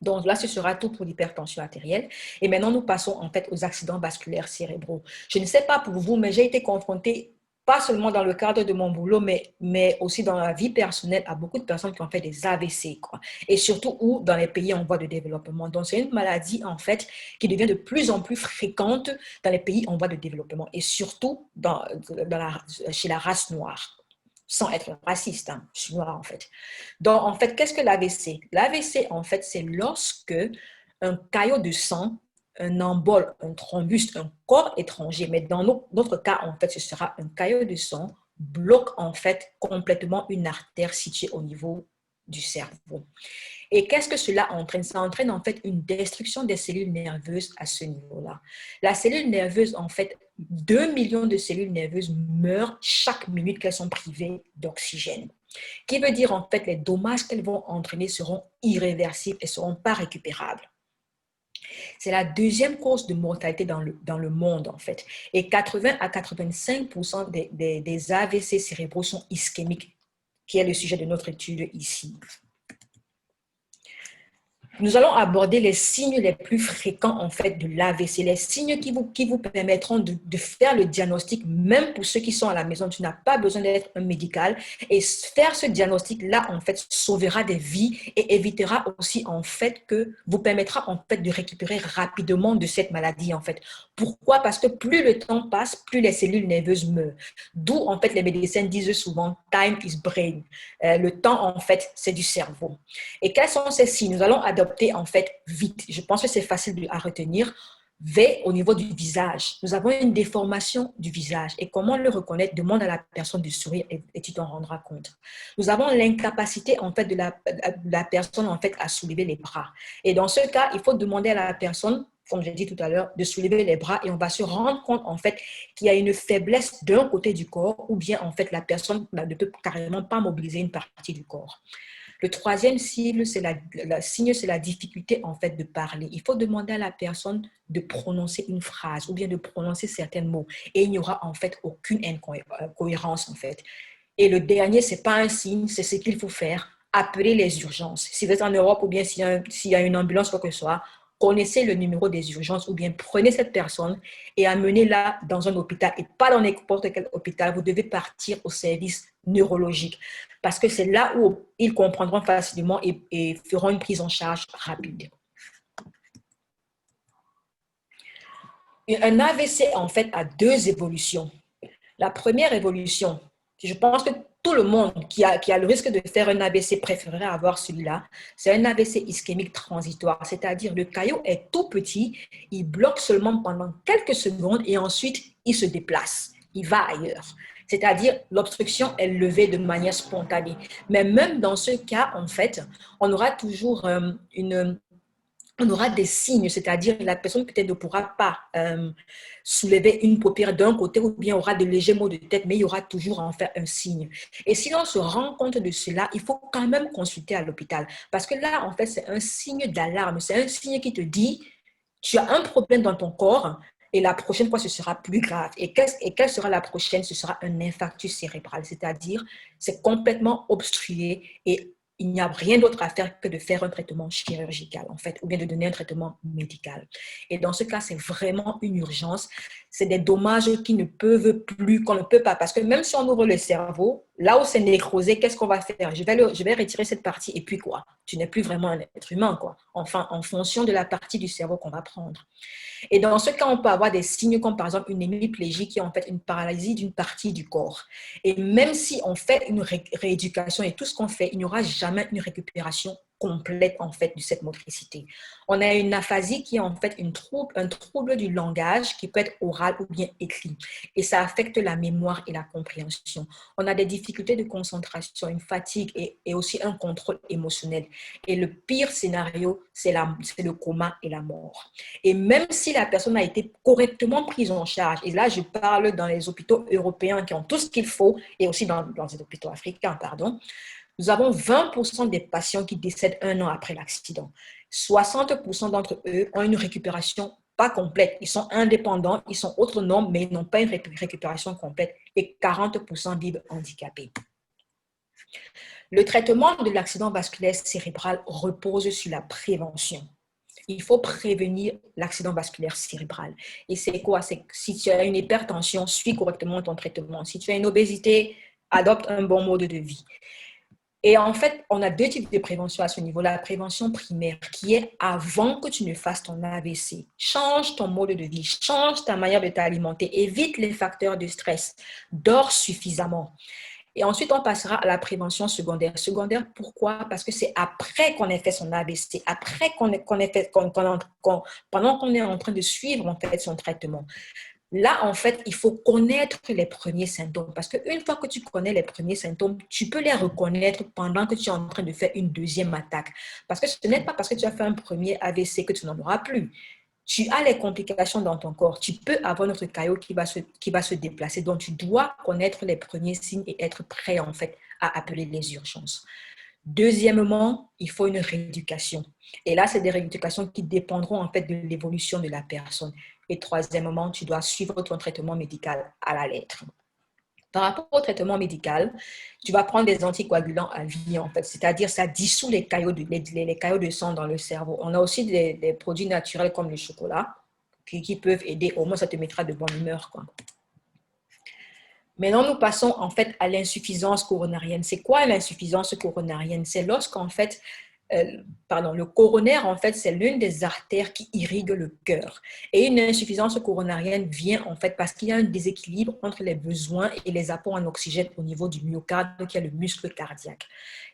Donc là, ce sera tout pour l'hypertension artérielle. Et maintenant, nous passons en fait aux accidents vasculaires cérébraux. Je ne sais pas pour vous, mais j'ai été confrontée, pas seulement dans le cadre de mon boulot, mais aussi dans la vie personnelle, à beaucoup de personnes qui ont fait des AVC, quoi. Et surtout dans les pays en voie de développement. Donc, c'est une maladie, en fait, qui devient de plus en plus fréquente dans les pays en voie de développement et surtout chez la race noire. Sans être raciste, hein, je suis noire en fait. Donc, en fait, qu'est-ce que l'AVC? L'AVC, en fait, c'est lorsque un caillot de sang, un embole, un thrombus, un corps étranger, mais dans notre cas, en fait, ce sera un caillot de sang, bloque en fait complètement une artère située au niveau du cerveau. Et qu'est-ce que cela entraîne? Ça entraîne en fait une destruction des cellules nerveuses à ce niveau-là. La cellule nerveuse, en fait, 2 millions de cellules nerveuses meurent chaque minute qu'elles sont privées d'oxygène. Qui veut dire en fait les dommages qu'elles vont entraîner seront irréversibles et ne seront pas récupérables. C'est la deuxième cause de mortalité dans le monde en fait. Et 80 à 85% des AVC cérébraux sont ischémiques, qui est le sujet de notre étude ici. Nous allons aborder les signes les plus fréquents en fait de l'AVC, les signes qui vous permettront de faire le diagnostic, même pour ceux qui sont à la maison. Tu n'as pas besoin d'être un médical et faire ce diagnostic-là en fait sauvera des vies et évitera aussi en fait vous permettra en fait de récupérer rapidement de cette maladie en fait. Pourquoi? Parce que plus le temps passe, plus les cellules nerveuses meurent. D'où en fait les médecins disent souvent time is brain. Le temps en fait c'est du cerveau. Et quels sont ces signes? Nous allons adopter en fait vite. Je pense que c'est facile à retenir. V au niveau du visage. Nous avons une déformation du visage. Et comment le reconnaître? Demande à la personne de sourire et tu t'en rendras compte. Nous avons l'incapacité en fait de la personne en fait à soulever les bras. Et dans ce cas, il faut demander à la personne, comme j'ai dit tout à l'heure, de soulever les bras et on va se rendre compte en fait qu'il y a une faiblesse d'un côté du corps ou bien en fait la personne ne peut carrément pas mobiliser une partie du corps. Le troisième signe, c'est la difficulté en fait de parler. Il faut demander à la personne de prononcer une phrase ou bien de prononcer certains mots et il n'y aura en fait aucune incohérence en fait. Et le dernier, c'est pas un signe, c'est ce qu'il faut faire. Appeler les urgences. Si vous êtes en Europe ou bien s'il y a une ambulance, quoi que ce soit, connaissez le numéro des urgences ou bien prenez cette personne et amenez-la dans un hôpital et pas dans n'importe quel hôpital. Vous devez partir au service neurologique parce que c'est là où ils comprendront facilement et feront une prise en charge rapide. Un AVC, en fait, a deux évolutions. La première évolution, je pense que tout le monde qui a le risque de faire un AVC préférerait avoir celui-là. C'est un AVC ischémique transitoire, c'est-à-dire le caillot est tout petit, il bloque seulement pendant quelques secondes et ensuite il se déplace, il va ailleurs. C'est-à-dire l'obstruction est levée de manière spontanée. Mais même dans ce cas, en fait, on aura toujours on aura des signes, c'est-à-dire la personne peut-être ne pourra pas soulever une paupière d'un côté ou bien aura de légers maux de tête, mais il y aura toujours en fait un signe. Et si l'on se rend compte de cela, il faut quand même consulter à l'hôpital. Parce que là, en fait, c'est un signe d'alarme. C'est un signe qui te dit, tu as un problème dans ton corps et la prochaine fois, ce sera plus grave. Et quelle sera la prochaine? Ce sera un infarctus cérébral, c'est-à-dire c'est complètement obstrué et il n'y a rien d'autre à faire que de faire un traitement chirurgical, en fait, ou bien de donner un traitement médical. Et dans ce cas, c'est vraiment une urgence. C'est des dommages qu'on ne peut pas. Parce que même si on ouvre le cerveau, là où c'est nécrosé, qu'est-ce qu'on va faire? Je vais retirer cette partie et puis quoi? Tu n'es plus vraiment un être humain, quoi. Enfin, en fonction de la partie du cerveau qu'on va prendre. Et dans ce cas, on peut avoir des signes comme par exemple une hémiplégie qui est en fait une paralysie d'une partie du corps. Et même si on fait une rééducation et tout ce qu'on fait, il n'y aura jamais une récupération complète en fait de cette motricité. On a une aphasie qui est en fait un trouble du langage qui peut être oral ou bien écrit et ça affecte la mémoire et la compréhension. On a des difficultés de concentration, une fatigue et aussi un contrôle émotionnel. Et le pire scénario, c'est le coma et la mort. Et même si la personne a été correctement prise en charge, et là je parle dans les hôpitaux européens qui ont tout ce qu'il faut et aussi dans les hôpitaux africains, pardon, nous avons 20% des patients qui décèdent 1 an après l'accident. 60% d'entre eux ont une récupération pas complète. Ils sont indépendants, ils sont autonomes, mais ils n'ont pas une récupération complète. Et 40% vivent handicapés. Le traitement de l'accident vasculaire cérébral repose sur la prévention. Il faut prévenir l'accident vasculaire cérébral. Et c'est quoi? C'est si tu as une hypertension, suis correctement ton traitement. Si tu as une obésité, adopte un bon mode de vie. Et en fait, on a 2 types de prévention à ce niveau. La prévention primaire qui est avant que tu ne fasses ton AVC. Change ton mode de vie, change ta manière de t'alimenter, évite les facteurs de stress, dors suffisamment. Et ensuite, on passera à la prévention secondaire. Secondaire, pourquoi? Parce que c'est après qu'on ait fait son AVC, après pendant qu'on est en train de suivre en fait son traitement. Là, en fait, il faut connaître les premiers symptômes parce qu'une fois que tu connais les premiers symptômes, tu peux les reconnaître pendant que tu es en train de faire une deuxième attaque. Parce que ce n'est pas parce que tu as fait un premier AVC que tu n'en auras plus. Tu as les complications dans ton corps. Tu peux avoir notre caillot qui va se déplacer. Donc, tu dois connaître les premiers signes et être prêt, en fait, à appeler les urgences. Deuxièmement, il faut une rééducation. Et là, c'est des rééducations qui dépendront en fait de l'évolution de la personne. Et troisièmement, tu dois suivre ton traitement médical à la lettre. Par rapport au traitement médical, tu vas prendre des anticoagulants à vie, en fait, c'est-à-dire ça dissout les caillots de sang dans le cerveau. On a aussi des produits naturels comme le chocolat qui peuvent aider, au moins ça te mettra de bonne humeur, quoi. Maintenant, nous passons en fait à l'insuffisance coronarienne. C'est quoi l'insuffisance coronarienne? C'est lorsqu'en fait, le coronaire, en fait, c'est l'une des artères qui irrigue le cœur. Et une insuffisance coronarienne vient en fait parce qu'il y a un déséquilibre entre les besoins et les apports en oxygène au niveau du myocarde, qui est le muscle cardiaque.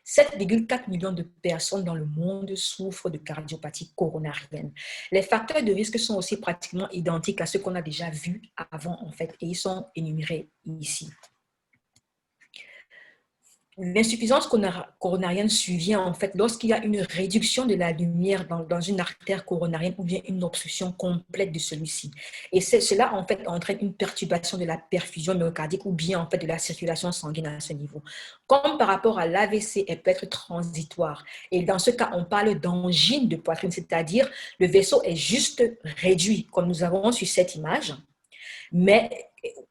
7,4 millions de personnes dans le monde souffrent de cardiopathie coronarienne. Les facteurs de risque sont aussi pratiquement identiques à ceux qu'on a déjà vus avant, en fait, et ils sont énumérés ici. L'insuffisance coronarienne survient en fait lorsqu'il y a une réduction de la lumière dans une artère coronarienne ou bien une obstruction complète de celui-ci. Et cela en fait entraîne une perturbation de la perfusion myocardique ou bien en fait de la circulation sanguine à ce niveau. Comme par rapport à l'AVC, elle peut être transitoire. Et dans ce cas, on parle d'angine de poitrine, c'est-à-dire le vaisseau est juste réduit, comme nous avons sur cette image. Mais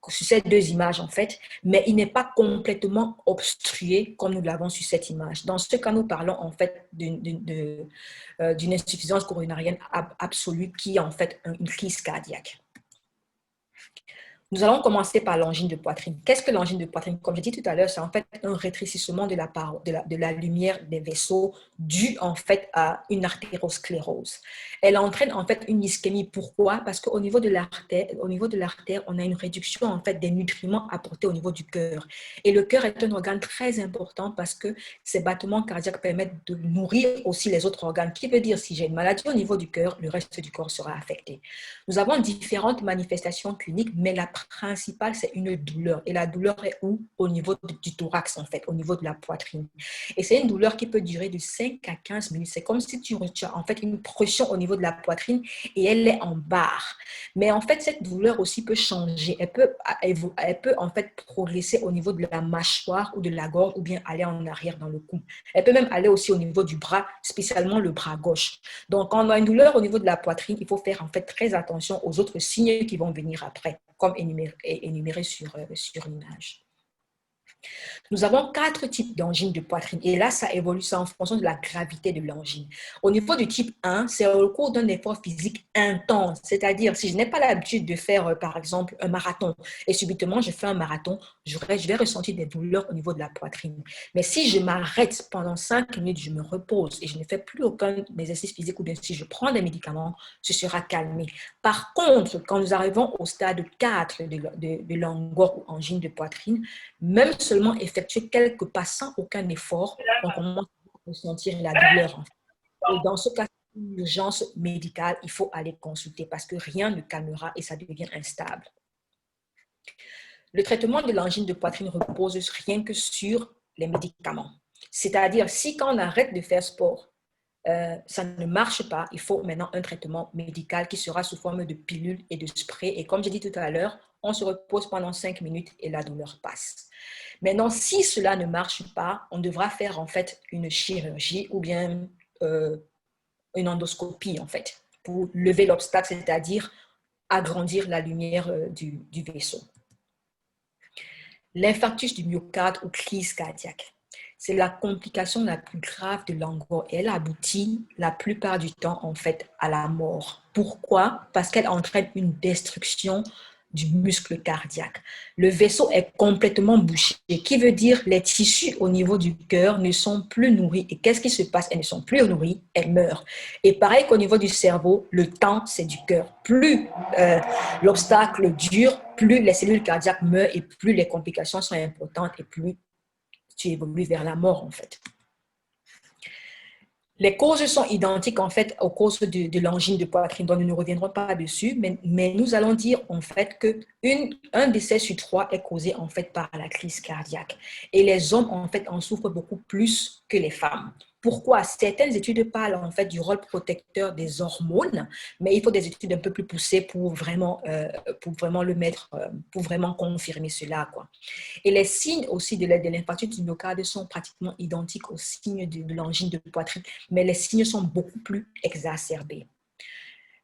sur ces 2 images en fait, mais il n'est pas complètement obstrué comme nous l'avons sur cette image. Dans ce cas, nous parlons en fait d'une insuffisance coronarienne absolue qui est en fait une crise cardiaque. Nous allons commencer par l'angine de poitrine. Qu'est-ce que l'angine de poitrine? Comme j'ai dit tout à l'heure, c'est en fait un rétrécissement de la lumière des vaisseaux dû en fait à une artérosclérose. Elle entraîne en fait une ischémie. Pourquoi? Parce qu'au niveau de l'artère, on a une réduction en fait des nutriments apportés au niveau du cœur. Et le cœur est un organe très important parce que ces battements cardiaques permettent de nourrir aussi les autres organes. Qui veut dire si j'ai une maladie au niveau du cœur, le reste du corps sera affecté. Nous avons différentes manifestations cliniques, mais la principale, c'est une douleur. Et la douleur est où? Au niveau du thorax, en fait, au niveau de la poitrine. Et c'est une douleur qui peut durer de 5 à 15 minutes. C'est comme si tu as en fait une pression au niveau de la poitrine et elle est en barre. Mais en fait, cette douleur aussi peut changer. Elle peut en fait progresser au niveau de la mâchoire ou de la gorge ou bien aller en arrière dans le cou. Elle peut même aller aussi au niveau du bras, spécialement le bras gauche. Donc, quand on a une douleur au niveau de la poitrine, il faut faire en fait très attention aux autres signes qui vont venir après, comme énuméré sur l'image. Nous avons 4 types d'angines de poitrine et là, ça évolue en fonction de la gravité de l'angine. Au niveau du type 1, c'est au cours d'un effort physique intense, c'est-à-dire si je n'ai pas l'habitude de faire, par exemple, un marathon et subitement je fais un marathon, je vais ressentir des douleurs au niveau de la poitrine. Mais si je m'arrête pendant 5 minutes, je me repose et je ne fais plus aucun exercice physique ou bien si je prends des médicaments, ce sera calmé. Par contre, quand nous arrivons au stade 4 de langor ou angine de poitrine, même seulement effectuer quelques pas sans aucun effort, on commence ressentir la douleur. En fait. Et dans ce cas, une urgence médicale, il faut aller consulter parce que rien ne calmera et ça devient instable. Le traitement de l'angine de poitrine repose rien que sur les médicaments. C'est-à-dire, si quand on arrête de faire sport, ça ne marche pas, il faut maintenant un traitement médical qui sera sous forme de pilules et de spray. Et comme j'ai dit tout à l'heure, on se repose pendant 5 minutes et la douleur passe. Maintenant, si cela ne marche pas, on devra faire en fait une chirurgie ou bien une endoscopie en fait pour lever l'obstacle, c'est-à-dire agrandir la lumière du vaisseau. L'infarctus du myocarde ou crise cardiaque. C'est la complication la plus grave de l'angoisse et elle aboutit la plupart du temps en fait à la mort. Pourquoi? Parce qu'elle entraîne une destruction du muscle cardiaque. Le vaisseau est complètement bouché, qui veut dire les tissus au niveau du cœur ne sont plus nourris. Et qu'est-ce qui se passe? Elles ne sont plus nourries, elles meurent. Et pareil qu'au niveau du cerveau, le temps, c'est du cœur. Plus l'obstacle dure, plus les cellules cardiaques meurent et plus les complications sont importantes et plus tu évolues vers la mort en fait. Les causes sont identiques en fait aux causes de l'angine de poitrine, dont nous ne reviendrons pas dessus, mais nous allons dire en fait qu'un décès sur 3 est causé en fait par la crise cardiaque. Et les hommes en fait en souffrent beaucoup plus que les femmes. Pourquoi? Certaines études parlent en fait du rôle protecteur des hormones, mais il faut des études un peu plus poussées pour vraiment le mettre, pour vraiment confirmer cela, quoi. Et les signes aussi de l'infarctus du myocarde sont pratiquement identiques aux signes de l'angine de poitrine, mais les signes sont beaucoup plus exacerbés.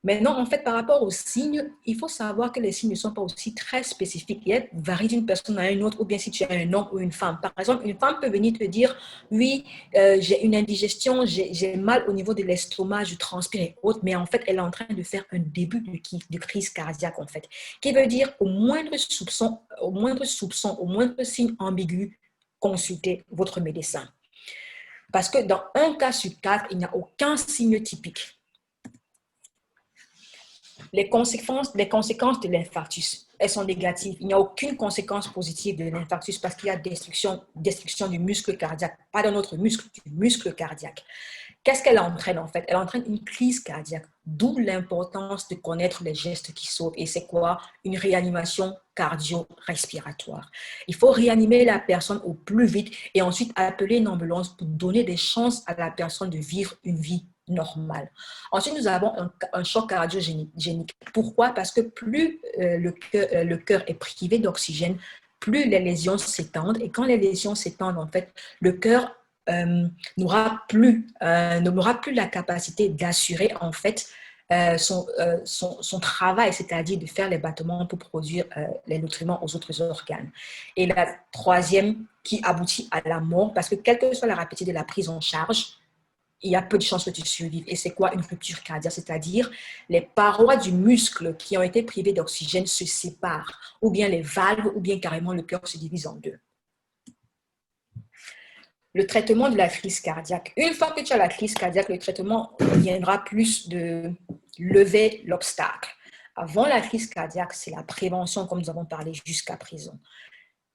Maintenant, en fait, par rapport aux signes, il faut savoir que les signes ne sont pas aussi très spécifiques. Ils varient d'une personne à une autre, ou bien si tu es un homme ou une femme. Par exemple, une femme peut venir te dire, oui, j'ai une indigestion, j'ai mal au niveau de l'estomac, je transpire et autres, mais en fait, elle est en train de faire un début de crise cardiaque, en fait. Qui veut dire, au moindre soupçon, au moindre signe ambigu, consultez votre médecin. Parce que dans un cas sur 4, il n'y a aucun signe typique. Les conséquences de l'infarctus, elles sont négatives. Il n'y a aucune conséquence positive de l'infarctus parce qu'il y a destruction du muscle cardiaque, pas d'un autre muscle, du muscle cardiaque. Qu'est-ce qu'elle entraîne en fait? Elle entraîne une crise cardiaque, d'où l'importance de connaître les gestes qui sauvent. Et c'est quoi? Une réanimation cardio-respiratoire. Il faut réanimer la personne au plus vite et ensuite appeler une ambulance pour donner des chances à la personne de vivre une vie normale. Ensuite, nous avons un choc cardiogénique. Pourquoi? Parce que plus le cœur est privé d'oxygène, plus les lésions s'étendent. Et quand les lésions s'étendent, en fait, le cœur n'aura plus la capacité d'assurer en fait son travail, c'est-à-dire de faire les battements pour produire les nutriments aux autres organes. Et la troisième qui aboutit à la mort, parce que quelle que soit la rapidité de la prise en charge, il y a peu de chances que tu survives. Et c'est quoi une rupture cardiaque? C'est-à-dire les parois du muscle qui ont été privées d'oxygène se séparent, ou bien les valves, ou bien carrément le cœur se divise en deux. Le traitement de la crise cardiaque. Une fois que tu as la crise cardiaque, le traitement viendra plus de lever l'obstacle. Avant la crise cardiaque, c'est la prévention, comme nous avons parlé jusqu'à présent.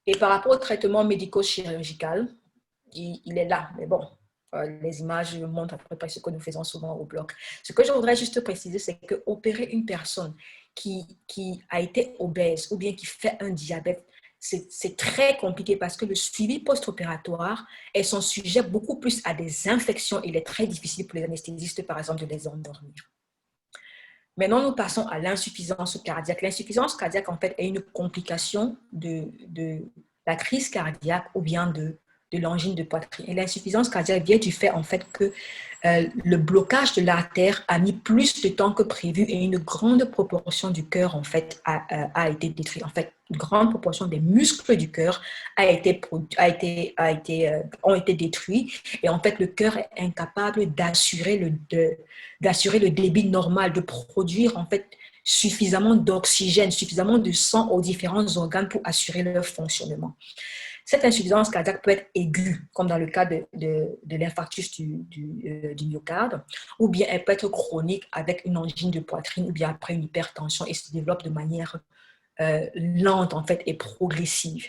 Et par rapport au traitement médico-chirurgical, il est là, mais bon, les images montrent à peu près ce que nous faisons souvent au bloc. Ce que je voudrais juste préciser, c'est qu'opérer une personne qui a été obèse ou bien qui fait un diabète, c'est très compliqué parce que le suivi post-opératoire est son sujet beaucoup plus à des infections. Il est très difficile pour les anesthésistes, par exemple, de les endormir. Maintenant, nous passons à l'insuffisance cardiaque. L'insuffisance cardiaque, en fait, est une complication de la crise cardiaque ou bien de l'angine de poitrine. Et l'insuffisance cardiaque vient du fait, en fait, que le blocage de l'artère a mis plus de temps que prévu et une grande proportion du cœur, en fait, a été détruite. En fait, une grande proportion des muscles du cœur ont été détruits. Et en fait, le cœur est incapable d'assurer le débit normal, de produire, en fait, suffisamment d'oxygène, suffisamment de sang aux différents organes pour assurer leur fonctionnement. Cette insuffisance cardiaque peut être aiguë, comme dans le cas de l'infarctus du myocarde, ou bien elle peut être chronique avec une angine de poitrine, ou bien après une hypertension et se développe de manière lente en fait et progressive.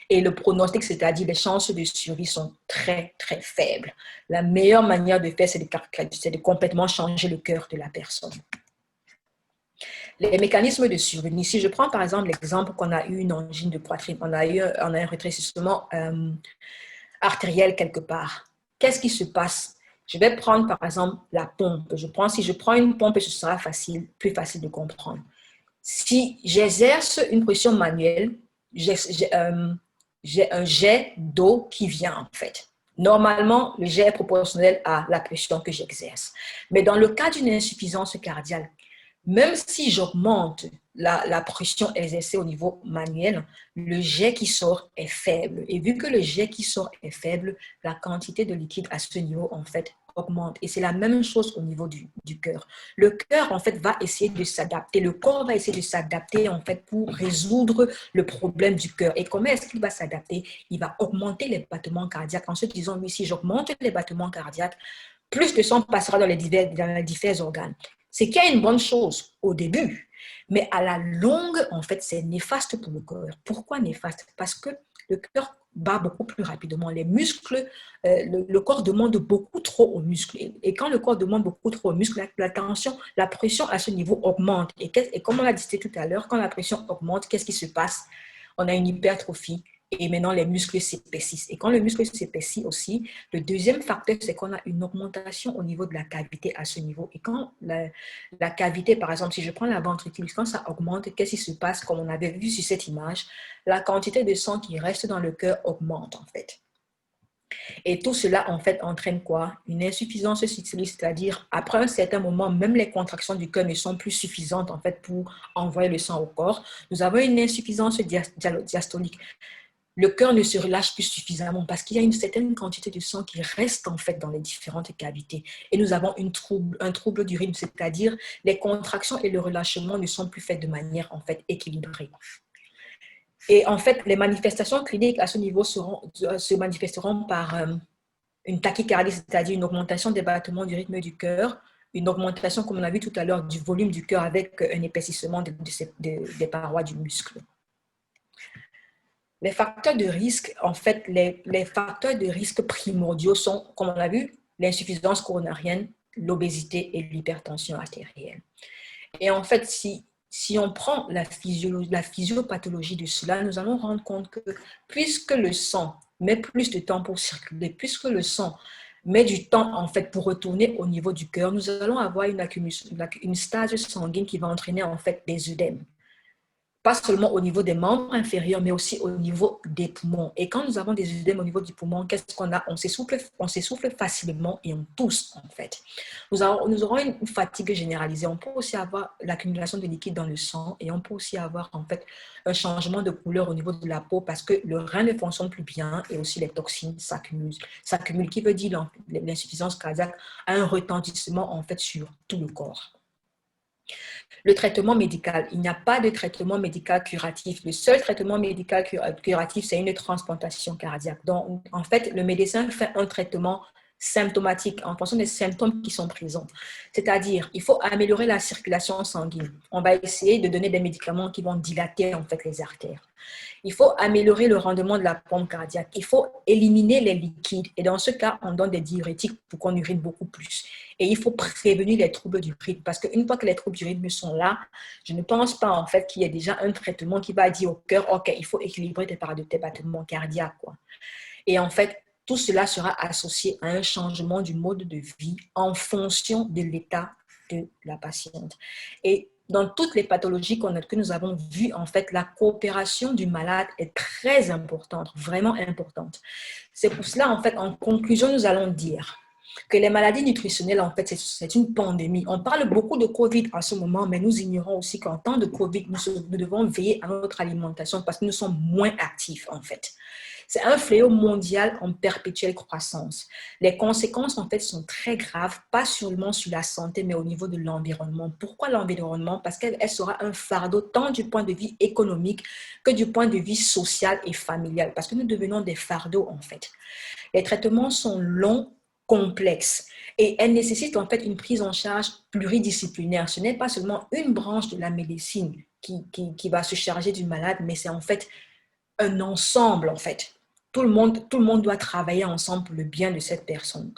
Et le pronostic, c'est-à-dire les chances de survie sont très, très faibles. La meilleure manière de faire, c'est de complètement changer le cœur de la personne. Les mécanismes de survie. Si je prends par exemple l'exemple qu'on a eu une angine de poitrine, on a un rétrécissement artériel quelque part. Qu'est-ce qui se passe? Je vais prendre par exemple la pompe. Si je prends une pompe, ce sera plus facile de comprendre. Si j'exerce une pression manuelle, j'ai un jet d'eau qui vient en fait. Normalement, le jet est proportionnel à la pression que j'exerce. Mais dans le cas d'une insuffisance cardiaque, même si j'augmente la pression exercée au niveau manuel, le jet qui sort est faible. Et vu que le jet qui sort est faible, la quantité de liquide à ce niveau, en fait, augmente. Et c'est la même chose au niveau du cœur. Le cœur, en fait, va essayer de s'adapter. Le corps va essayer de s'adapter, en fait, pour résoudre le problème du cœur. Et comment est-ce qu'il va s'adapter? Il va augmenter les battements cardiaques en se disant, oui, si j'augmente les battements cardiaques, plus de sang passera dans les divers organes. C'est qu'il y a une bonne chose au début, mais à la longue, en fait, c'est néfaste pour le cœur. Pourquoi néfaste? Parce que le cœur bat beaucoup plus rapidement. Les muscles, le corps demande beaucoup trop aux muscles. Et quand le corps demande beaucoup trop aux muscles, la tension, la pression à ce niveau augmente. Et comme on l'a dit tout à l'heure, quand la pression augmente, qu'est-ce qui se passe? On a une hypertrophie. Et maintenant, les muscles s'épaississent. Et quand le muscle s'épaissit aussi, le deuxième facteur, c'est qu'on a une augmentation au niveau de la cavité à ce niveau. Et quand la cavité, par exemple, si je prends la ventricule, quand ça augmente, qu'est-ce qui se passe? Comme on avait vu sur cette image, la quantité de sang qui reste dans le cœur augmente, en fait. Et tout cela, en fait, entraîne quoi? Une insuffisance systolique, c'est-à-dire, après un certain moment, même les contractions du cœur ne sont plus suffisantes, en fait, pour envoyer le sang au corps. Nous avons une insuffisance diastolique. Le cœur ne se relâche plus suffisamment parce qu'il y a une certaine quantité de sang qui reste en fait dans les différentes cavités. Et nous avons un trouble du rythme, c'est-à-dire les contractions et le relâchement ne sont plus faits de manière en fait équilibrée. Et en fait, les manifestations cliniques à ce niveau se manifesteront par une tachycardie, c'est-à-dire une augmentation des battements du rythme du cœur, une augmentation, comme on a vu tout à l'heure, du volume du cœur avec un épaississement des parois du muscle. Les facteurs de risque, en fait, les facteurs de risque primordiaux sont, comme on l'a vu, l'insuffisance coronarienne, l'obésité et l'hypertension artérielle. Et en fait, si on prend la physiopathologie de cela, nous allons rendre compte que puisque le sang met plus de temps pour circuler, puisque le sang met du temps en fait pour retourner au niveau du cœur, nous allons avoir une stase sanguine qui va entraîner en fait des œdèmes. Pas seulement au niveau des membres inférieurs, mais aussi au niveau des poumons. Et quand nous avons des œdèmes au niveau du poumon, qu'est-ce qu'on a? On s'essouffle facilement et on tousse, en fait. Nous aurons une fatigue généralisée. On peut aussi avoir l'accumulation de liquide dans le sang et on peut aussi avoir, en fait, un changement de couleur au niveau de la peau parce que le rein ne fonctionne plus bien et aussi les toxines s'accumulent, qui veut dire l'insuffisance cardiaque a un retentissement, en fait, sur tout le corps. Le traitement médical, il n'y a pas de traitement médical curatif. Le seul traitement médical curatif, c'est une transplantation cardiaque. Donc, en fait, le médecin fait un traitement symptomatique en fonction des symptômes qui sont présents. C'est-à-dire, il faut améliorer la circulation sanguine. On va essayer de donner des médicaments qui vont dilater en fait les artères. Il faut améliorer le rendement de la pompe cardiaque. Il faut éliminer les liquides. Et dans ce cas, on donne des diurétiques pour qu'on urine beaucoup plus. Et il faut prévenir les troubles du rythme. Parce qu'une fois que les troubles du rythme sont là, je ne pense pas en fait qu'il y ait déjà un traitement qui va dire au cœur, OK, il faut équilibrer tes battements cardiaques, quoi. Et en fait, tout cela sera associé à un changement du mode de vie en fonction de l'état de la patiente. Et dans toutes les pathologies que nous avons vues, en fait, la coopération du malade est très importante, vraiment importante. C'est pour cela, en fait, en conclusion, nous allons dire que les maladies nutritionnelles, en fait, c'est une pandémie. On parle beaucoup de Covid en ce moment, mais nous ignorons aussi qu'en temps de Covid, nous devons veiller à notre alimentation parce que nous sommes moins actifs, en fait. C'est un fléau mondial en perpétuelle croissance. Les conséquences, en fait, sont très graves, pas seulement sur la santé, mais au niveau de l'environnement. Pourquoi l'environnement? Parce qu'elle sera un fardeau tant du point de vue économique que du point de vue social et familial. Parce que nous devenons des fardeaux, en fait. Les traitements sont longs complexe et elle nécessite en fait une prise en charge pluridisciplinaire. Ce n'est pas seulement une branche de la médecine qui va se charger du malade, mais c'est en fait un ensemble en fait. Tout le monde doit travailler ensemble pour le bien de cette personne.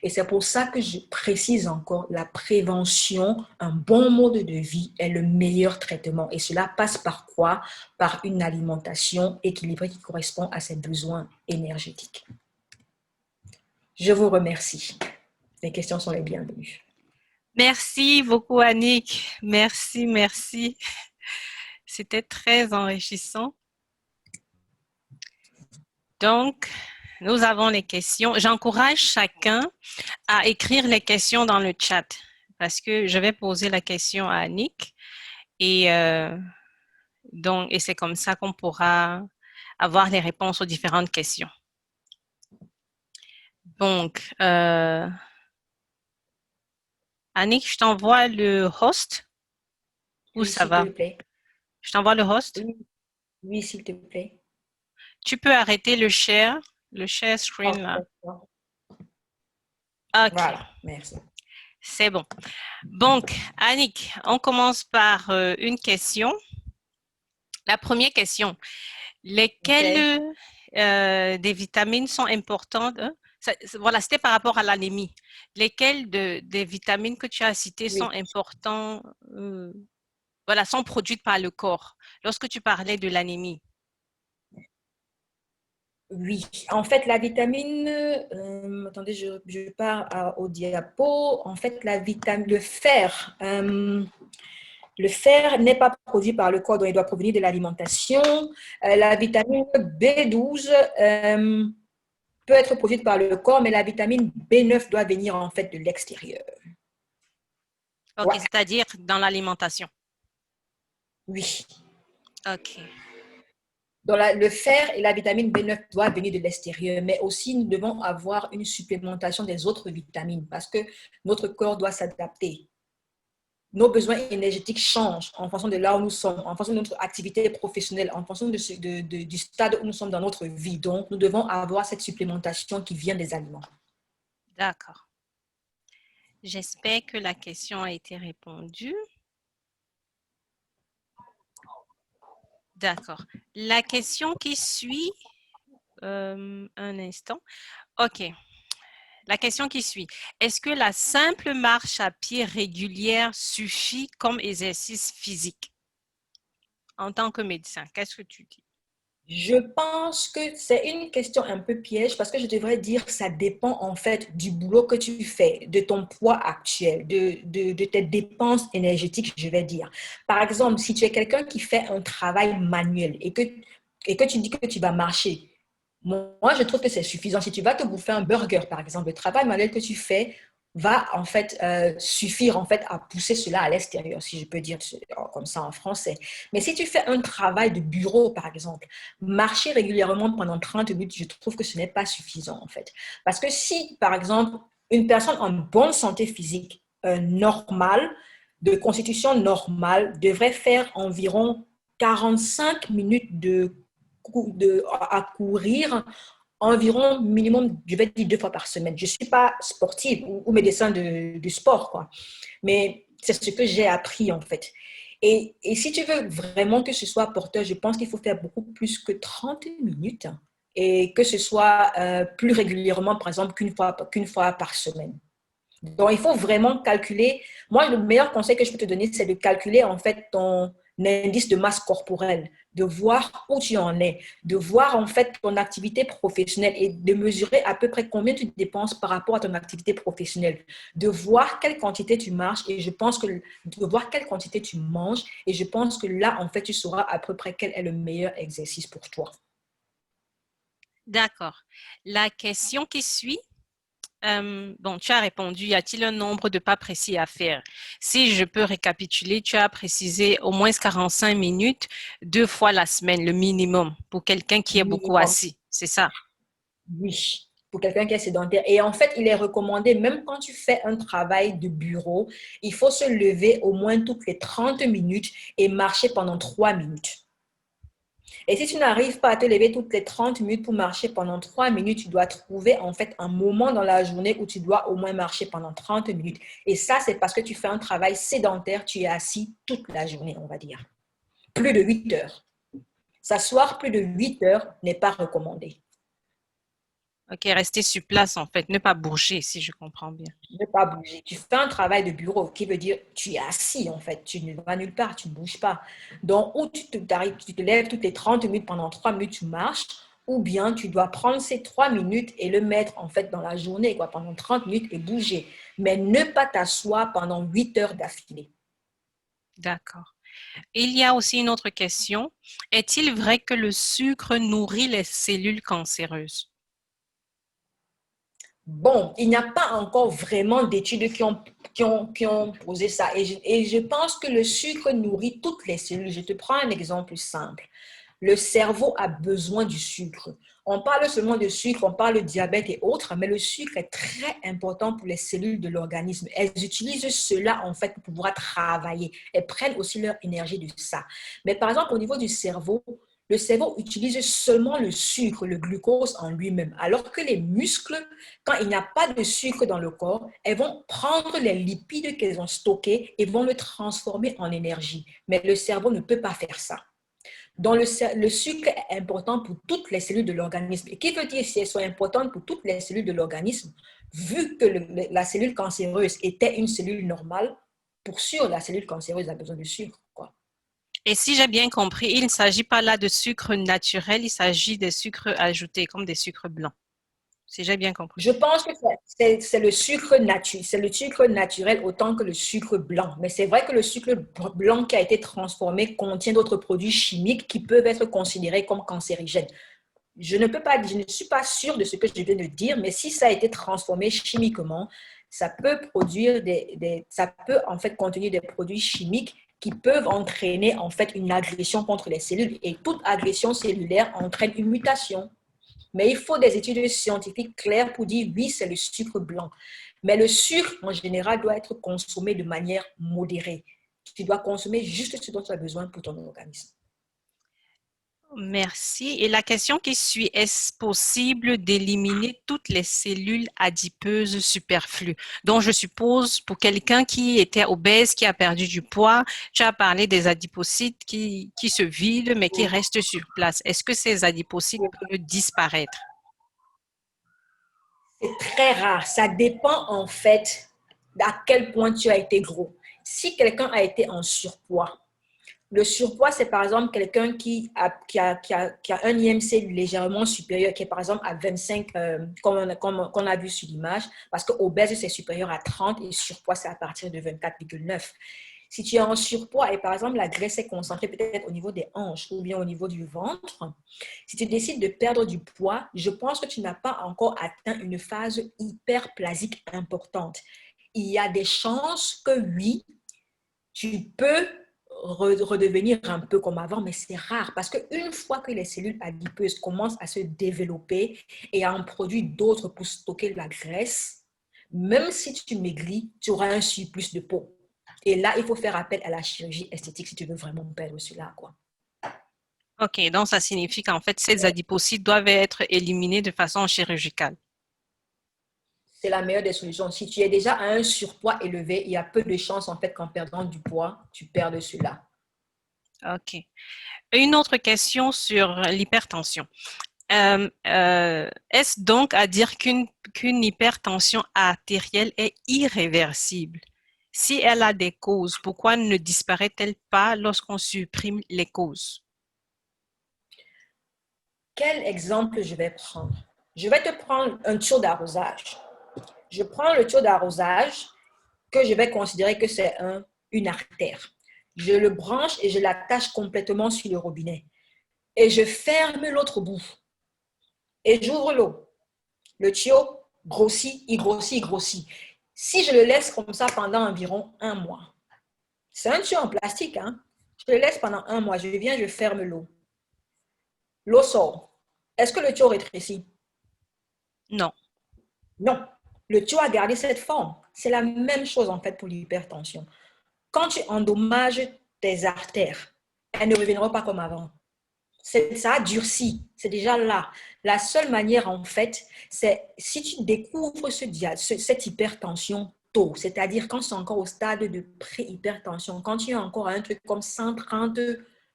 Et c'est pour ça que je précise encore, la prévention, un bon mode de vie est le meilleur traitement. Et cela passe par quoi? Par une alimentation équilibrée qui correspond à ses besoins énergétiques. Je vous remercie. Les questions sont les bienvenues. Merci beaucoup, Annick. Merci, merci. C'était très enrichissant. Donc, nous avons les questions. J'encourage chacun à écrire les questions dans le chat parce que je vais poser la question à Annick et c'est comme ça qu'on pourra avoir les réponses aux différentes questions. Donc, Annick, je t'envoie le host ou Oui, ça va? s'il te plaît. Je t'envoie le host? Oui, oui, s'il te plaît. Tu peux arrêter le share screen là. Ok. Voilà, merci. C'est bon. Donc, Annick, on commence par une question. La première question. Lesquelles des vitamines sont importantes? Voilà, c'était par rapport à l'anémie. Lesquelles des vitamines que tu as citées sont importantes, voilà, sont produites par le corps lorsque tu parlais de l'anémie? Oui, en fait, la vitamine, attendez, je pars au diapo. En fait, le fer, le fer n'est pas produit par le corps, donc il doit provenir de l'alimentation. La vitamine B12 peut être produite par le corps, mais la vitamine B9 doit venir en fait de l'extérieur. Ok, ouais. C'est-à-dire dans l'alimentation. Oui. Ok. Donc, le fer et la vitamine B9 doivent venir de l'extérieur, mais aussi nous devons avoir une supplémentation des autres vitamines parce que notre corps doit s'adapter. Nos besoins énergétiques changent en fonction de là où nous sommes, en fonction de notre activité professionnelle, en fonction du stade où nous sommes dans notre vie. Donc, nous devons avoir cette supplémentation qui vient des aliments. D'accord. J'espère que la question a été répondue. D'accord. La question qui suit, un instant. OK. La question qui suit. Est-ce que la simple marche à pied régulière suffit comme exercice physique? En tant que médecin, qu'est-ce que tu dis? Je pense que c'est une question un peu piège parce que je devrais dire que ça dépend en fait du boulot que tu fais, de ton poids actuel, de tes dépenses énergétiques, je vais dire. Par exemple, si tu es quelqu'un qui fait un travail manuel et que tu dis que tu vas marcher, moi, je trouve que c'est suffisant. Si tu vas te bouffer un burger, par exemple, le travail manuel que tu fais va en fait suffire en fait à pousser cela à l'extérieur, si je peux dire comme ça en français. Mais si tu fais un travail de bureau, par exemple, marcher régulièrement pendant 30 minutes, je trouve que ce n'est pas suffisant en fait. Parce que si, par exemple, une personne en bonne santé physique normale, de constitution normale, devrait faire environ 45 minutes à courir environ minimum, je vais dire 2 fois par semaine. Je ne suis pas sportive ou médecin du sport, quoi. Mais c'est ce que j'ai appris, en fait. Et si tu veux vraiment que ce soit porteur, je pense qu'il faut faire beaucoup plus que 30 minutes et que ce soit plus régulièrement, par exemple, qu'une fois par semaine. Donc, il faut vraiment calculer. Moi, le meilleur conseil que je peux te donner, c'est de calculer, en fait, ton indice de masse corporelle, de voir où tu en es, de voir en fait ton activité professionnelle et de mesurer à peu près combien tu dépenses par rapport à ton activité professionnelle, de voir quelle quantité tu marches et je pense que de voir quelle quantité tu manges et je pense que là en fait tu sauras à peu près quel est le meilleur exercice pour toi. D'accord. La question qui suit. Bon, tu as répondu, y a-t-il un nombre de pas précis à faire? Si je peux récapituler, tu as précisé au moins 45 minutes, 2 fois la semaine, le minimum, pour quelqu'un qui est beaucoup assis, c'est ça? Oui, pour quelqu'un qui est sédentaire. Et en fait, il est recommandé, même quand tu fais un travail de bureau, il faut se lever au moins toutes les 30 minutes et marcher pendant 3 minutes. Et si tu n'arrives pas à te lever toutes les 30 minutes pour marcher pendant 3 minutes, tu dois trouver en fait un moment dans la journée où tu dois au moins marcher pendant 30 minutes. Et ça, c'est parce que tu fais un travail sédentaire, tu es assis toute la journée, on va dire. Plus de 8 heures. S'asseoir plus de 8 heures n'est pas recommandé. Ok, rester sur place en fait, ne pas bouger si je comprends bien. Ne pas bouger. Tu fais un travail de bureau qui veut dire tu es assis en fait, tu ne vas nulle part, tu ne bouges pas. Donc, ou tu te lèves toutes les 30 minutes, pendant 3 minutes, tu marches, ou bien tu dois prendre ces 3 minutes et le mettre en fait dans la journée, quoi, pendant 30 minutes et bouger. Mais ne pas t'asseoir pendant 8 heures d'affilée. D'accord. Il y a aussi une autre question. Est-il vrai que le sucre nourrit les cellules cancéreuses? Bon, il n'y a pas encore vraiment d'études qui ont posé ça. Et je pense que le sucre nourrit toutes les cellules. Je te prends un exemple simple. Le cerveau a besoin du sucre. On parle seulement de sucre, on parle de diabète et autres, mais le sucre est très important pour les cellules de l'organisme. Elles utilisent cela en fait pour pouvoir travailler. Elles prennent aussi leur énergie de ça. Mais par exemple, au niveau du cerveau, le cerveau utilise seulement le sucre, le glucose en lui-même, alors que les muscles, quand il n'y a pas de sucre dans le corps, elles vont prendre les lipides qu'elles ont stockés et vont le transformer en énergie. Mais le cerveau ne peut pas faire ça. Donc, le sucre est important pour toutes les cellules de l'organisme. Et qui veut dire si elles sont importantes pour toutes les cellules de l'organisme, vu que la cellule cancéreuse était une cellule normale, pour sûr, la cellule cancéreuse a besoin de sucre, quoi. Et si j'ai bien compris, il ne s'agit pas là de sucre naturel, il s'agit des sucres ajoutés, comme des sucres blancs. Si j'ai bien compris. Je pense que c'est le sucre naturel, c'est le sucre naturel autant que le sucre blanc. Mais c'est vrai que le sucre blanc qui a été transformé contient d'autres produits chimiques qui peuvent être considérés comme cancérigènes. Je ne suis pas sûre de ce que je viens de dire, mais si ça a été transformé chimiquement, ça peut ça peut en fait contenir des produits chimiques qui peuvent entraîner en fait une agression contre les cellules. Et toute agression cellulaire entraîne une mutation. Mais il faut des études scientifiques claires pour dire oui, c'est le sucre blanc. Mais le sucre, en général, doit être consommé de manière modérée. Tu dois consommer juste ce dont tu as besoin pour ton organisme. Merci. Et la question qui suit, est-ce possible d'éliminer toutes les cellules adipeuses superflues? Donc, je suppose pour quelqu'un qui était obèse, qui a perdu du poids, tu as parlé des adipocytes qui se vident mais qui restent sur place. Est-ce que ces adipocytes peuvent disparaître? C'est très rare. Ça dépend en fait à quel point tu as été gros. Si quelqu'un a été en surpoids, le surpoids, c'est par exemple quelqu'un qui a un IMC légèrement supérieur, qui est par exemple à 25, comme on a vu sur l'image, parce qu'obèse, c'est supérieur à 30 et surpoids, c'est à partir de 24,9. Si tu es en surpoids et par exemple la graisse est concentrée peut-être au niveau des hanches ou bien au niveau du ventre, si tu décides de perdre du poids, je pense que tu n'as pas encore atteint une phase hyperplasique importante. Il y a des chances que oui, tu peux redevenir un peu comme avant, mais c'est rare parce qu'une fois que les cellules adipeuses commencent à se développer et à en produire d'autres pour stocker la graisse, même si tu maigris, tu auras un surplus de peau. Et là, il faut faire appel à la chirurgie esthétique si tu veux vraiment perdre cela, quoi. OK, donc ça signifie qu'en fait, ces adipocytes doivent être éliminés de façon chirurgicale. C'est la meilleure des solutions. Si tu es déjà à un surpoids élevé, il y a peu de chances en fait qu'en perdant du poids, tu perdes cela. OK. Une autre question sur l'hypertension. Est-ce donc à dire qu'une hypertension artérielle est irréversible? Si elle a des causes, pourquoi ne disparaît-elle pas lorsqu'on supprime les causes? Quel exemple je vais prendre? Je vais te prendre un tuyau d'arrosage. Je prends le tuyau d'arrosage que je vais considérer que c'est une artère. Je le branche et je l'attache complètement sur le robinet. Et je ferme l'autre bout. Et j'ouvre l'eau. Le tuyau grossit, il grossit, il grossit. Si je le laisse comme ça pendant environ 1 mois, c'est un tuyau en plastique, hein? Je le laisse pendant 1 mois, je viens, je ferme l'eau. L'eau sort. Est-ce que le tuyau rétrécit? Non. Non. Le tuyau a gardé cette forme. C'est la même chose en fait pour l'hypertension. Quand tu endommages tes artères, elles ne reviendront pas comme avant. ça a durci, c'est déjà là. La seule manière, en fait, c'est si tu découvres cette hypertension tôt, c'est-à-dire quand c'est encore au stade de pré-hypertension, quand tu es encore à un truc comme 130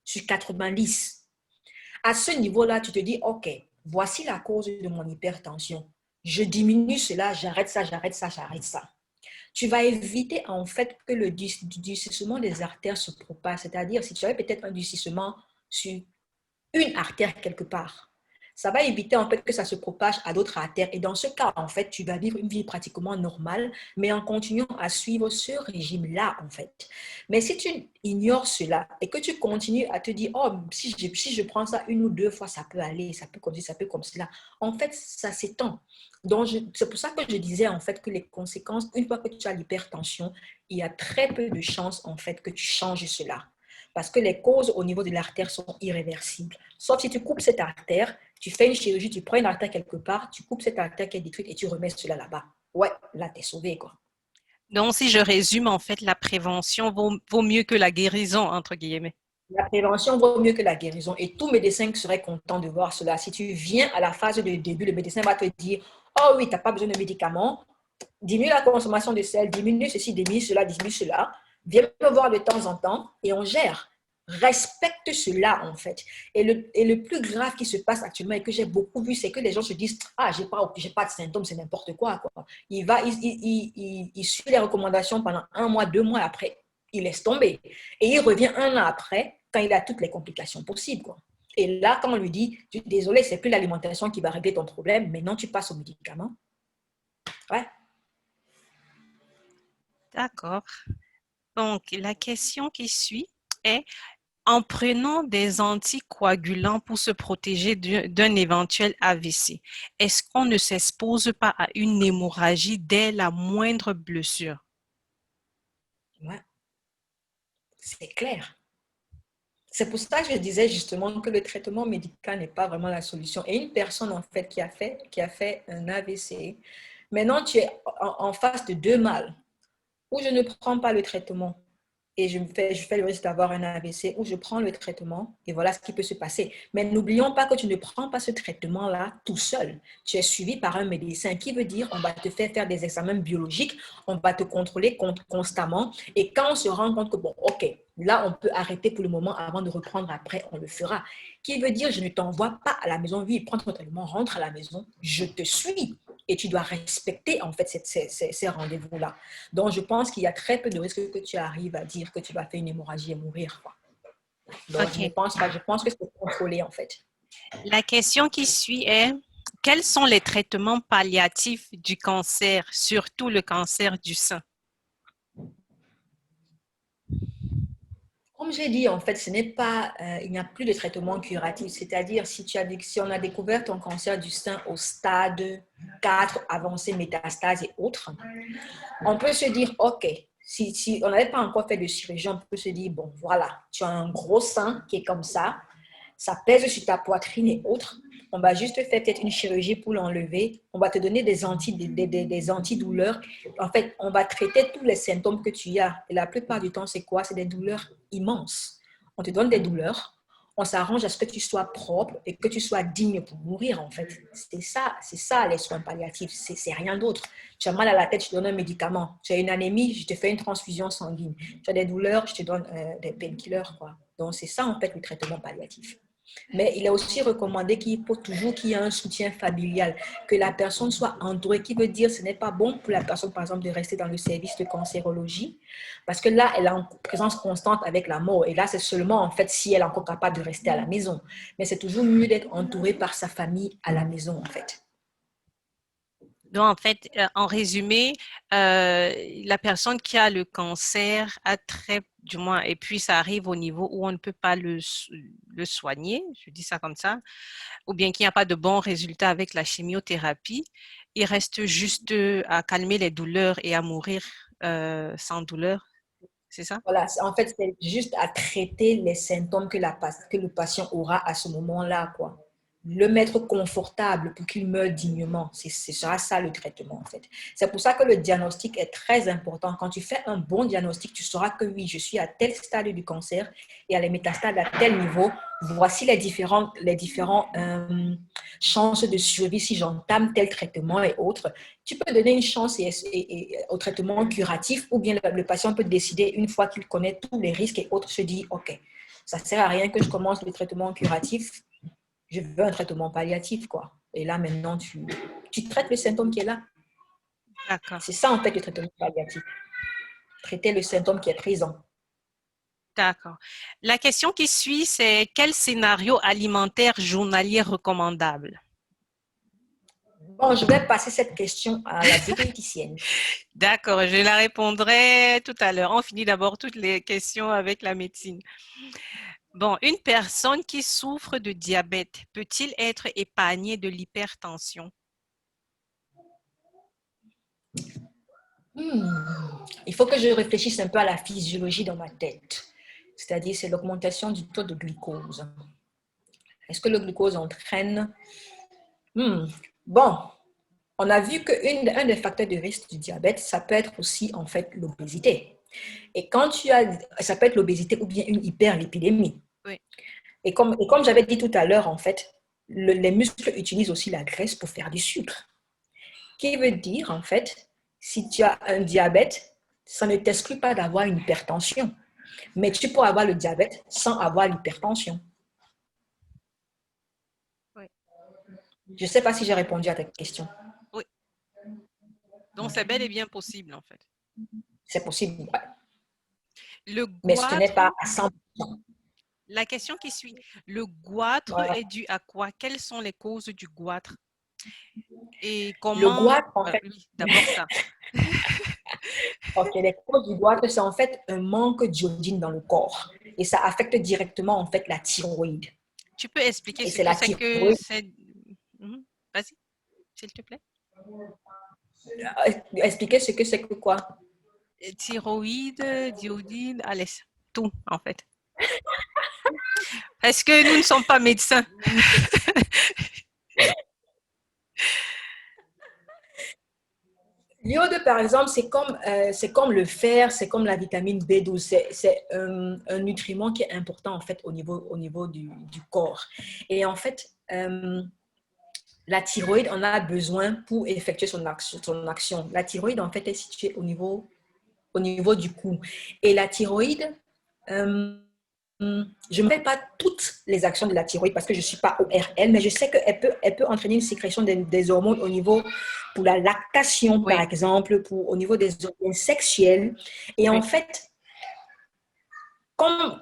sur 90, à ce niveau-là, tu te dis, OK, voici la cause de mon hypertension. Je diminue cela, j'arrête ça, j'arrête ça, j'arrête ça. Tu vas éviter en fait que le durcissement des artères se propage. C'est-à-dire, si tu avais peut-être un durcissement sur une artère quelque part, ça va éviter en fait que ça se propage à d'autres artères. Et dans ce cas, en fait, tu vas vivre une vie pratiquement normale, mais en continuant à suivre ce régime-là, en fait. Mais si tu ignores cela et que tu continues à te dire, oh, si je prends ça une ou deux fois, ça peut aller, ça peut comme ci, ça peut comme cela, en fait, ça s'étend. Donc, c'est pour ça que je disais en fait que les conséquences, une fois que tu as l'hypertension, il y a très peu de chances en fait que tu changes cela. Parce que les causes au niveau de l'artère sont irréversibles. Sauf si tu coupes cette artère, tu fais une chirurgie, tu prends une artère quelque part, tu coupes cette artère qui est détruite et tu remets cela là-bas. Ouais, là, t'es sauvé, quoi. Donc, si je résume, en fait, la prévention vaut mieux que la guérison, entre guillemets. La prévention vaut mieux que la guérison et tout médecin serait content de voir cela. Si tu viens à la phase de début, le médecin va te dire, oh oui, tu n'as pas besoin de médicaments, diminue la consommation de sel, diminue ceci, diminue cela, diminue cela. Viens me voir de temps en temps et on gère. Respecte cela, en fait. Et le plus grave qui se passe actuellement et que j'ai beaucoup vu, c'est que les gens se disent, ah, j'ai pas de symptômes, c'est n'importe quoi, quoi. Il suit les recommandations pendant 1 mois, 2 mois après, il laisse tomber. Et il revient 1 an après, quand il a toutes les complications possibles, quoi. Et là, quand on lui dit, désolé, c'est plus l'alimentation qui va régler ton problème, maintenant tu passes aux médicaments. Ouais. D'accord. Donc, la question qui suit est, en prenant des anticoagulants pour se protéger d'un éventuel AVC, est-ce qu'on ne s'expose pas à une hémorragie dès la moindre blessure? Ouais. C'est clair. C'est pour ça que je disais justement que le traitement médical n'est pas vraiment la solution. Et une personne en fait qui a fait un AVC, maintenant tu es en face de deux mâles, où je ne prends pas le traitement et je fais le risque d'avoir un AVC, où je prends le traitement et voilà ce qui peut se passer. Mais n'oublions pas que tu ne prends pas ce traitement-là tout seul. Tu es suivi par un médecin qui veut dire on va te faire des examens biologiques, on va te contrôler constamment et quand on se rend compte que bon, ok, là on peut arrêter pour le moment avant de reprendre après, on le fera. Qui veut dire je ne t'envoie pas à la maison, oui, prends ton traitement, rentre à la maison, je te suis. Et tu dois respecter en fait ces rendez-vous-là. Donc, je pense qu'il y a très peu de risques que tu arrives à dire que tu vas faire une hémorragie et mourir, quoi. Donc, Ok. je ne pense pas. Je pense que c'est contrôlé, en fait. La question qui suit est, quels sont les traitements palliatifs du cancer, surtout le cancer du sein? Comme j'ai dit, en fait, ce n'est pas, il n'y a plus de traitement curatif. C'est-à-dire, si on a découvert ton cancer du sein au stade 4, avancé, métastase et autres, on peut se dire, OK, si on n'avait pas encore fait de chirurgie, on peut se dire, bon, voilà, tu as un gros sein qui est comme ça pèse sur ta poitrine et autres. On va juste faire peut-être une chirurgie pour l'enlever. On va te donner des antidouleurs. En fait, on va traiter tous les symptômes que tu as. Et la plupart du temps, c'est quoi? C'est des douleurs immenses. On te donne des douleurs. On s'arrange à ce que tu sois propre et que tu sois digne pour mourir, en fait. C'est ça les soins palliatifs. C'est rien d'autre. Tu as mal à la tête, je te donne un médicament. Tu as une anémie, je te fais une transfusion sanguine. Tu as des douleurs, je te donne des painkillers, quoi. Donc, c'est ça, en fait, le traitement palliatif. Mais il est aussi recommandé qu'il faut toujours qu'il y ait un soutien familial, que la personne soit entourée, qui veut dire que ce n'est pas bon pour la personne, par exemple, de rester dans le service de cancérologie, parce que là, elle est en présence constante avec la mort. Et là, c'est seulement, en fait, si elle est encore capable de rester à la maison. Mais c'est toujours mieux d'être entourée par sa famille à la maison, en fait. Donc, en fait, en résumé, la personne qui a le cancer a du moins, et puis ça arrive au niveau où on ne peut pas le soigner, je dis ça comme ça, ou bien qu'il n'y a pas de bons résultats avec la chimiothérapie, il reste juste à calmer les douleurs et à mourir sans douleur, c'est ça? Voilà, en fait, c'est juste à traiter les symptômes que le patient aura à ce moment-là, quoi. le mettre confortable pour qu'il meure dignement. Ce sera ça le traitement en fait. C'est pour ça que le diagnostic est très important. Quand tu fais un bon diagnostic, tu sauras que oui, je suis à tel stade du cancer et à les métastases à tel niveau. Voici les différents chances de survie si j'entame tel traitement et autres. Tu peux donner une chance au traitement curatif ou bien le patient peut décider une fois qu'il connaît tous les risques et autres, se dit ok, ça ne sert à rien que je commence le traitement curatif. Je veux un traitement palliatif, quoi. Et là, maintenant, tu traites le symptôme qui est là. D'accord. C'est ça, en fait, le traitement palliatif. Traiter le symptôme qui est présent. D'accord. La question qui suit, c'est quel scénario alimentaire journalier recommandable? Bon, je vais passer cette question à la diététicienne. D'accord, je la répondrai tout à l'heure. On finit d'abord toutes les questions avec la médecine. Bon, une personne qui souffre de diabète peut-il être épargné de l'hypertension? Il faut que je réfléchisse un peu à la physiologie dans ma tête. C'est-à-dire, c'est l'augmentation du taux de glucose. Est-ce que le glucose entraîne... Bon, on a vu qu'un des facteurs de risque du diabète, ça peut être aussi, en fait, l'obésité. Et quand ça peut être l'obésité ou bien une hyperlipidémie. Oui. Et comme j'avais dit tout à l'heure, en fait, les muscles utilisent aussi la graisse pour faire du sucre. Qui veut dire, en fait, si tu as un diabète, ça ne t'exclut pas d'avoir une hypertension. Mais tu peux avoir le diabète sans avoir l'hypertension. Oui. Je ne sais pas si j'ai répondu à ta question. Oui. Donc, c'est bel et bien possible, en fait. C'est possible. Le Mais ce n'est goitre, pas à 100%. la question qui suit, le goitre est dû à quoi? Quelles sont les causes du goitre? Et comment... Le goitre, en fait... Oui, d'abord ça. Ok, les causes du goitre, c'est en fait un manque d'iodine dans le corps. Et ça affecte directement, en fait, la thyroïde. Tu peux expliquer Et ce c'est que la c'est que thyroïde. c'est... Vas-y, s'il te plaît. Expliquer ce que c'est que quoi? Thyroïde, d'iodine, allez, tout, en fait. Est-ce que nous ne sommes pas médecins? L'iode, par exemple, c'est comme le fer, c'est comme la vitamine B12. C'est un nutriment qui est important, en fait, au niveau du corps. Et en fait, la thyroïde en a besoin pour effectuer son action. La thyroïde, en fait, est située au niveau du cou. Et la thyroïde, je ne fais pas toutes les actions de la thyroïde parce que je ne suis pas ORL, mais je sais qu'elle peut entraîner une sécrétion des hormones au niveau pour la lactation, Oui. par exemple, au niveau des organes sexuels. Et en fait, comme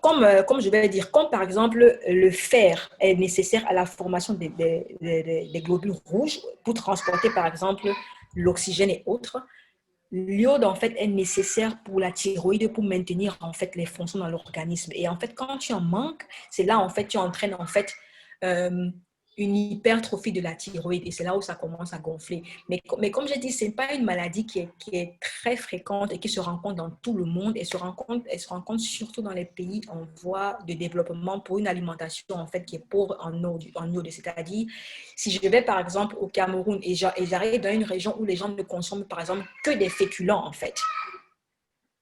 je vais dire, comme par exemple le fer est nécessaire à la formation des globules rouges pour transporter, par exemple, l'oxygène et autres, l'iode, en fait, est nécessaire pour la thyroïde pour maintenir, en fait, les fonctions dans l'organisme. Et en fait, quand tu en manques, c'est là, en fait, tu entraînes, en fait, une hypertrophie de la thyroïde. Et c'est là où ça commence à gonfler. Mais comme j'ai dit, ce n'est pas une maladie qui est très fréquente et qui se rencontre dans tout le monde. Elle se rencontre surtout dans les pays en voie de développement pour une alimentation, en fait, qui est pauvre en iode. C'est-à-dire, si je vais, par exemple, au Cameroun et j'arrive dans une région où les gens ne consomment, par exemple, que des féculents, en fait,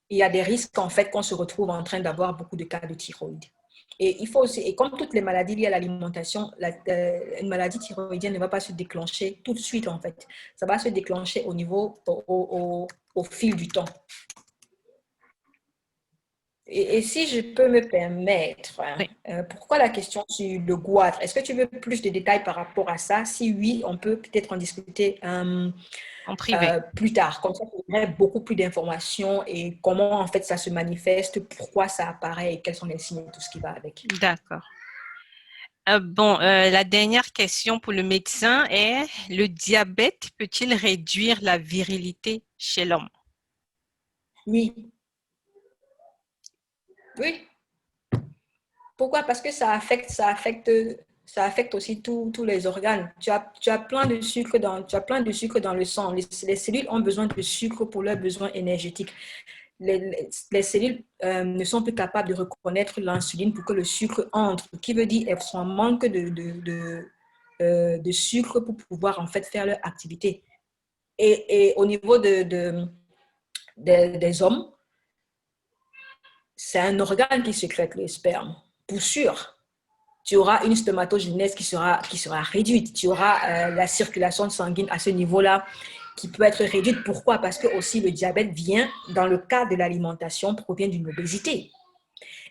il y a des risques, en fait, qu'on se retrouve en train d'avoir beaucoup de cas de thyroïde. Et il faut aussi, et comme toutes les maladies liées à l'alimentation, une maladie thyroïdienne ne va pas se déclencher tout de suite, en fait. Ça va se déclencher au fil du temps. Et si je peux me permettre, Oui. Pourquoi la question sur le goitre? Est-ce que tu veux plus de détails par rapport à ça? Si oui, on peut peut-être en discuter En privé. plus tard. Comme ça, on aurait beaucoup plus d'informations et comment en fait ça se manifeste, pourquoi ça apparaît et quels sont les signes et tout ce qui va avec. D'accord. La dernière question pour le médecin est, le diabète peut-il réduire la virilité chez l'homme? Oui. Oui. Pourquoi? Parce que ça affecte aussi tous les organes. Tu as plein de sucre dans le sang. Les cellules ont besoin de sucre pour leurs besoins énergétiques. Les cellules ne sont plus capables de reconnaître l'insuline pour que le sucre entre, ce qui veut dire qu'elles sont en manque de sucre pour pouvoir en fait faire leur activité. Et au niveau des hommes, c'est un organe qui sécrète le sperme, pour sûr. Tu auras une spermatogénèse qui sera réduite. Tu auras la circulation sanguine à ce niveau-là qui peut être réduite. Pourquoi? Parce que aussi le diabète vient, dans le cas de l'alimentation, provient d'une obésité.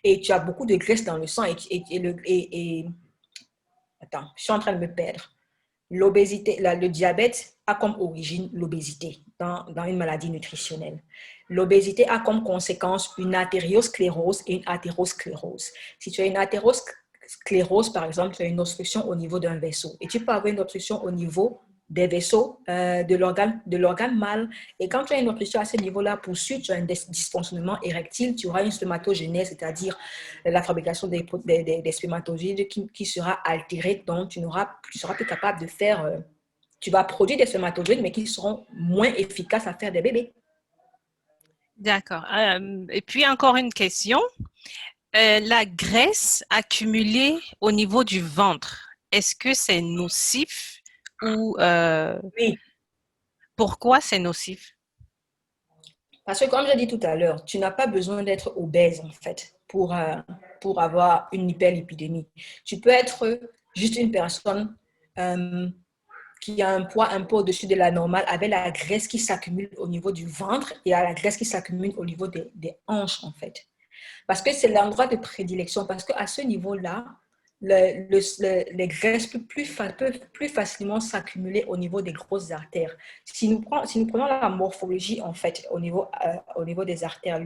Et tu as beaucoup de graisse dans le sang. Attends, je suis en train de me perdre. L'obésité, le diabète a comme origine l'obésité dans une maladie nutritionnelle. L'obésité a comme conséquence une artériosclérose et une athérosclérose. Si tu as une athérosclérose, par exemple, tu as une obstruction au niveau d'un vaisseau. Et tu peux avoir une obstruction au niveau des vaisseaux de l'organe mâle. Et quand tu as une obstruction à ce niveau-là, pour sûr, tu as un dysfonctionnement érectile, tu auras une spermatogénèse, c'est-à-dire la fabrication des spermatozoïdes qui sera altérée. Donc, tu seras plus capable de faire... tu vas produire des spermatozoïdes, mais qui seront moins efficaces à faire des bébés. D'accord. Et puis, encore une question. La graisse accumulée au niveau du ventre, est-ce que c'est nocif ou Oui. Pourquoi c'est nocif? Parce que comme j'ai dit tout à l'heure, tu n'as pas besoin d'être obèse en fait pour avoir une hyperlipidémie. Tu peux être juste une personne qui a un poids un peu au-dessus de la normale avec la graisse qui s'accumule au niveau du ventre et la graisse qui s'accumule au niveau des hanches en fait. Parce que c'est l'endroit de prédilection, parce qu'à ce niveau-là, les graisses peuvent plus facilement s'accumuler au niveau des grosses artères. Si nous prenons la morphologie, en fait, au niveau des artères,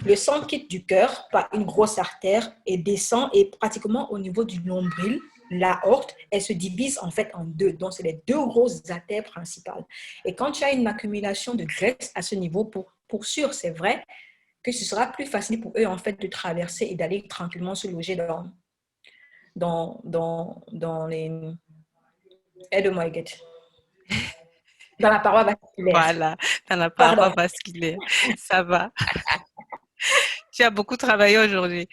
le sang quitte du cœur par une grosse artère et descend et pratiquement au niveau du nombril, l'aorte, elle se divise en fait en deux. Donc, c'est les deux grosses artères principales. Et quand tu as une accumulation de graisse à ce niveau, pour sûr, c'est vrai, que ce sera plus facile pour eux en fait de traverser et d'aller tranquillement se loger dans les... Aide-moi, Huguette. Dans la paroi vasculaire. Voilà, dans la paroi vasculaire. Ça va. Tu as beaucoup travaillé aujourd'hui.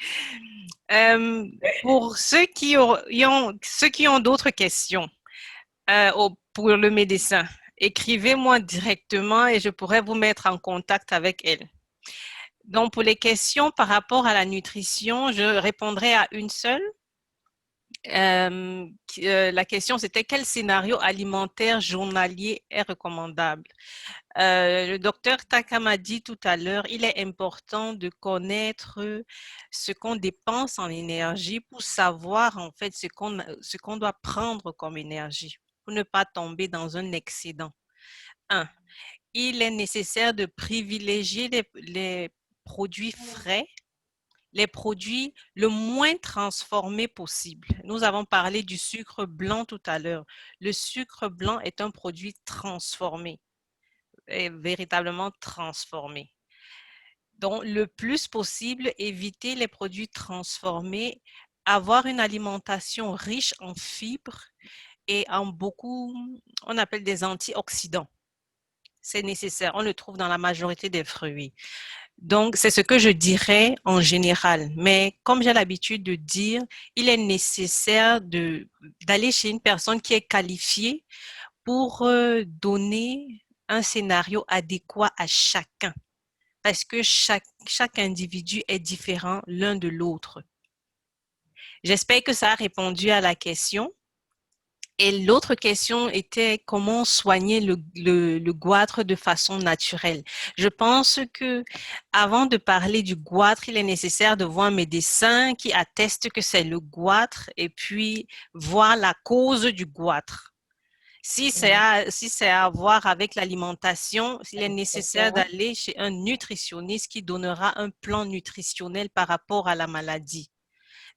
Pour ceux qui ont d'autres questions pour le médecin, écrivez-moi directement et je pourrai vous mettre en contact avec elle. Donc, pour les questions par rapport à la nutrition, je répondrai à une seule. La question, c'était quel scénario alimentaire journalier est recommandable? Le docteur Taka m'a dit tout à l'heure, il est important de connaître ce qu'on dépense en énergie pour savoir en fait ce qu'on doit prendre comme énergie pour ne pas tomber dans un excédent. Il est nécessaire de privilégier les produits frais, les produits le moins transformés possible. Nous avons parlé du sucre blanc tout à l'heure. Le sucre blanc est un produit transformé, véritablement transformé. Donc, le plus possible, éviter les produits transformés, avoir une alimentation riche en fibres et en beaucoup, on appelle des antioxydants. C'est nécessaire, on le trouve dans la majorité des fruits. Donc, c'est ce que je dirais en général. Mais comme j'ai l'habitude de dire, il est nécessaire d'aller chez une personne qui est qualifiée pour donner un scénario adéquat à chacun. Parce que chaque individu est différent l'un de l'autre. J'espère que ça a répondu à la question. Et l'autre question était comment soigner le goitre de façon naturelle. Je pense que avant de parler du goitre, il est nécessaire de voir un médecin qui atteste que c'est le goitre et puis voir la cause du goitre. Si c'est à voir avec l'alimentation, il est nécessaire d'aller chez un nutritionniste qui donnera un plan nutritionnel par rapport à la maladie.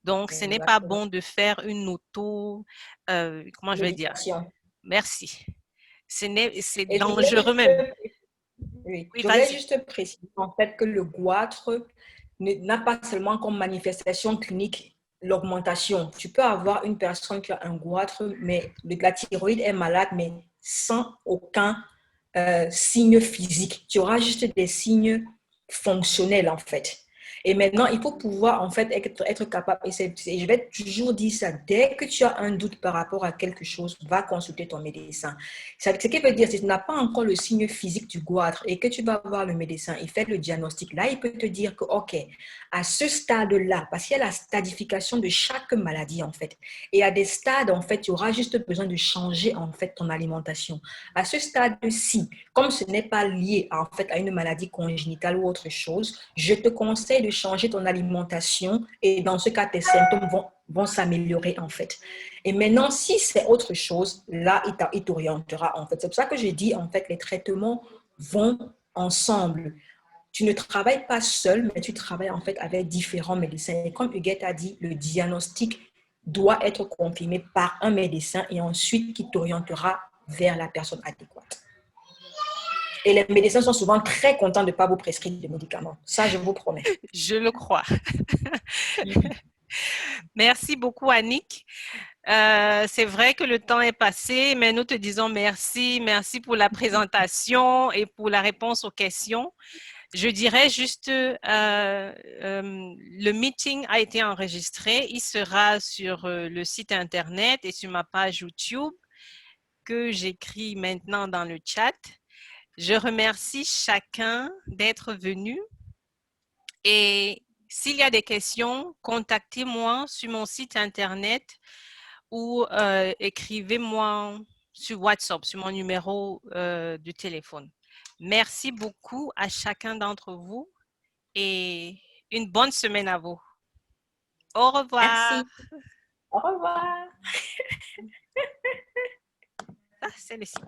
Donc, ce n'est pas bon de faire une comment je vais dire? Merci. C'est dangereux même. Oui, je voulais juste préciser en fait que le goitre n'a pas seulement comme manifestation clinique l'augmentation. Tu peux avoir une personne qui a un goitre, mais la thyroïde est malade, mais sans aucun signe physique. Tu auras juste des signes fonctionnels en fait. Et maintenant, il faut pouvoir en fait être capable, et je vais toujours dire ça, dès que tu as un doute par rapport à quelque chose, va consulter ton médecin. Ce qui veut dire, si tu n'as pas encore le signe physique du goitre et que tu vas voir le médecin, il fait le diagnostic, là, il peut te dire que, OK, à ce stade-là, parce qu'il y a la stadification de chaque maladie en fait, et à des stades, en fait, tu auras juste besoin de changer en fait ton alimentation. À ce stade-ci, comme ce n'est pas lié en fait à une maladie congénitale ou autre chose, je te conseille de changer ton alimentation et dans ce cas, tes symptômes vont s'améliorer en fait. Et maintenant, si c'est autre chose, là, il t'orientera en fait. C'est pour ça que j'ai dit en fait, les traitements vont ensemble. Tu ne travailles pas seul, mais tu travailles en fait avec différents médecins. Et comme Huguette a dit, le diagnostic doit être confirmé par un médecin et ensuite qui t'orientera vers la personne adéquate. Et les médecins sont souvent très contents de ne pas vous prescrire de médicaments. Ça, je vous promets. Je le crois. Merci beaucoup, Annick. C'est vrai que le temps est passé, mais nous te disons merci. Merci pour la présentation et pour la réponse aux questions. Je dirais juste, le meeting a été enregistré. Il sera sur le site Internet et sur ma page YouTube que j'écris maintenant dans le chat. Je remercie chacun d'être venu et s'il y a des questions, contactez-moi sur mon site Internet ou écrivez-moi sur WhatsApp, sur mon numéro de téléphone. Merci beaucoup à chacun d'entre vous et une bonne semaine à vous. Au revoir. Merci. Au revoir. Ah, c'est le site.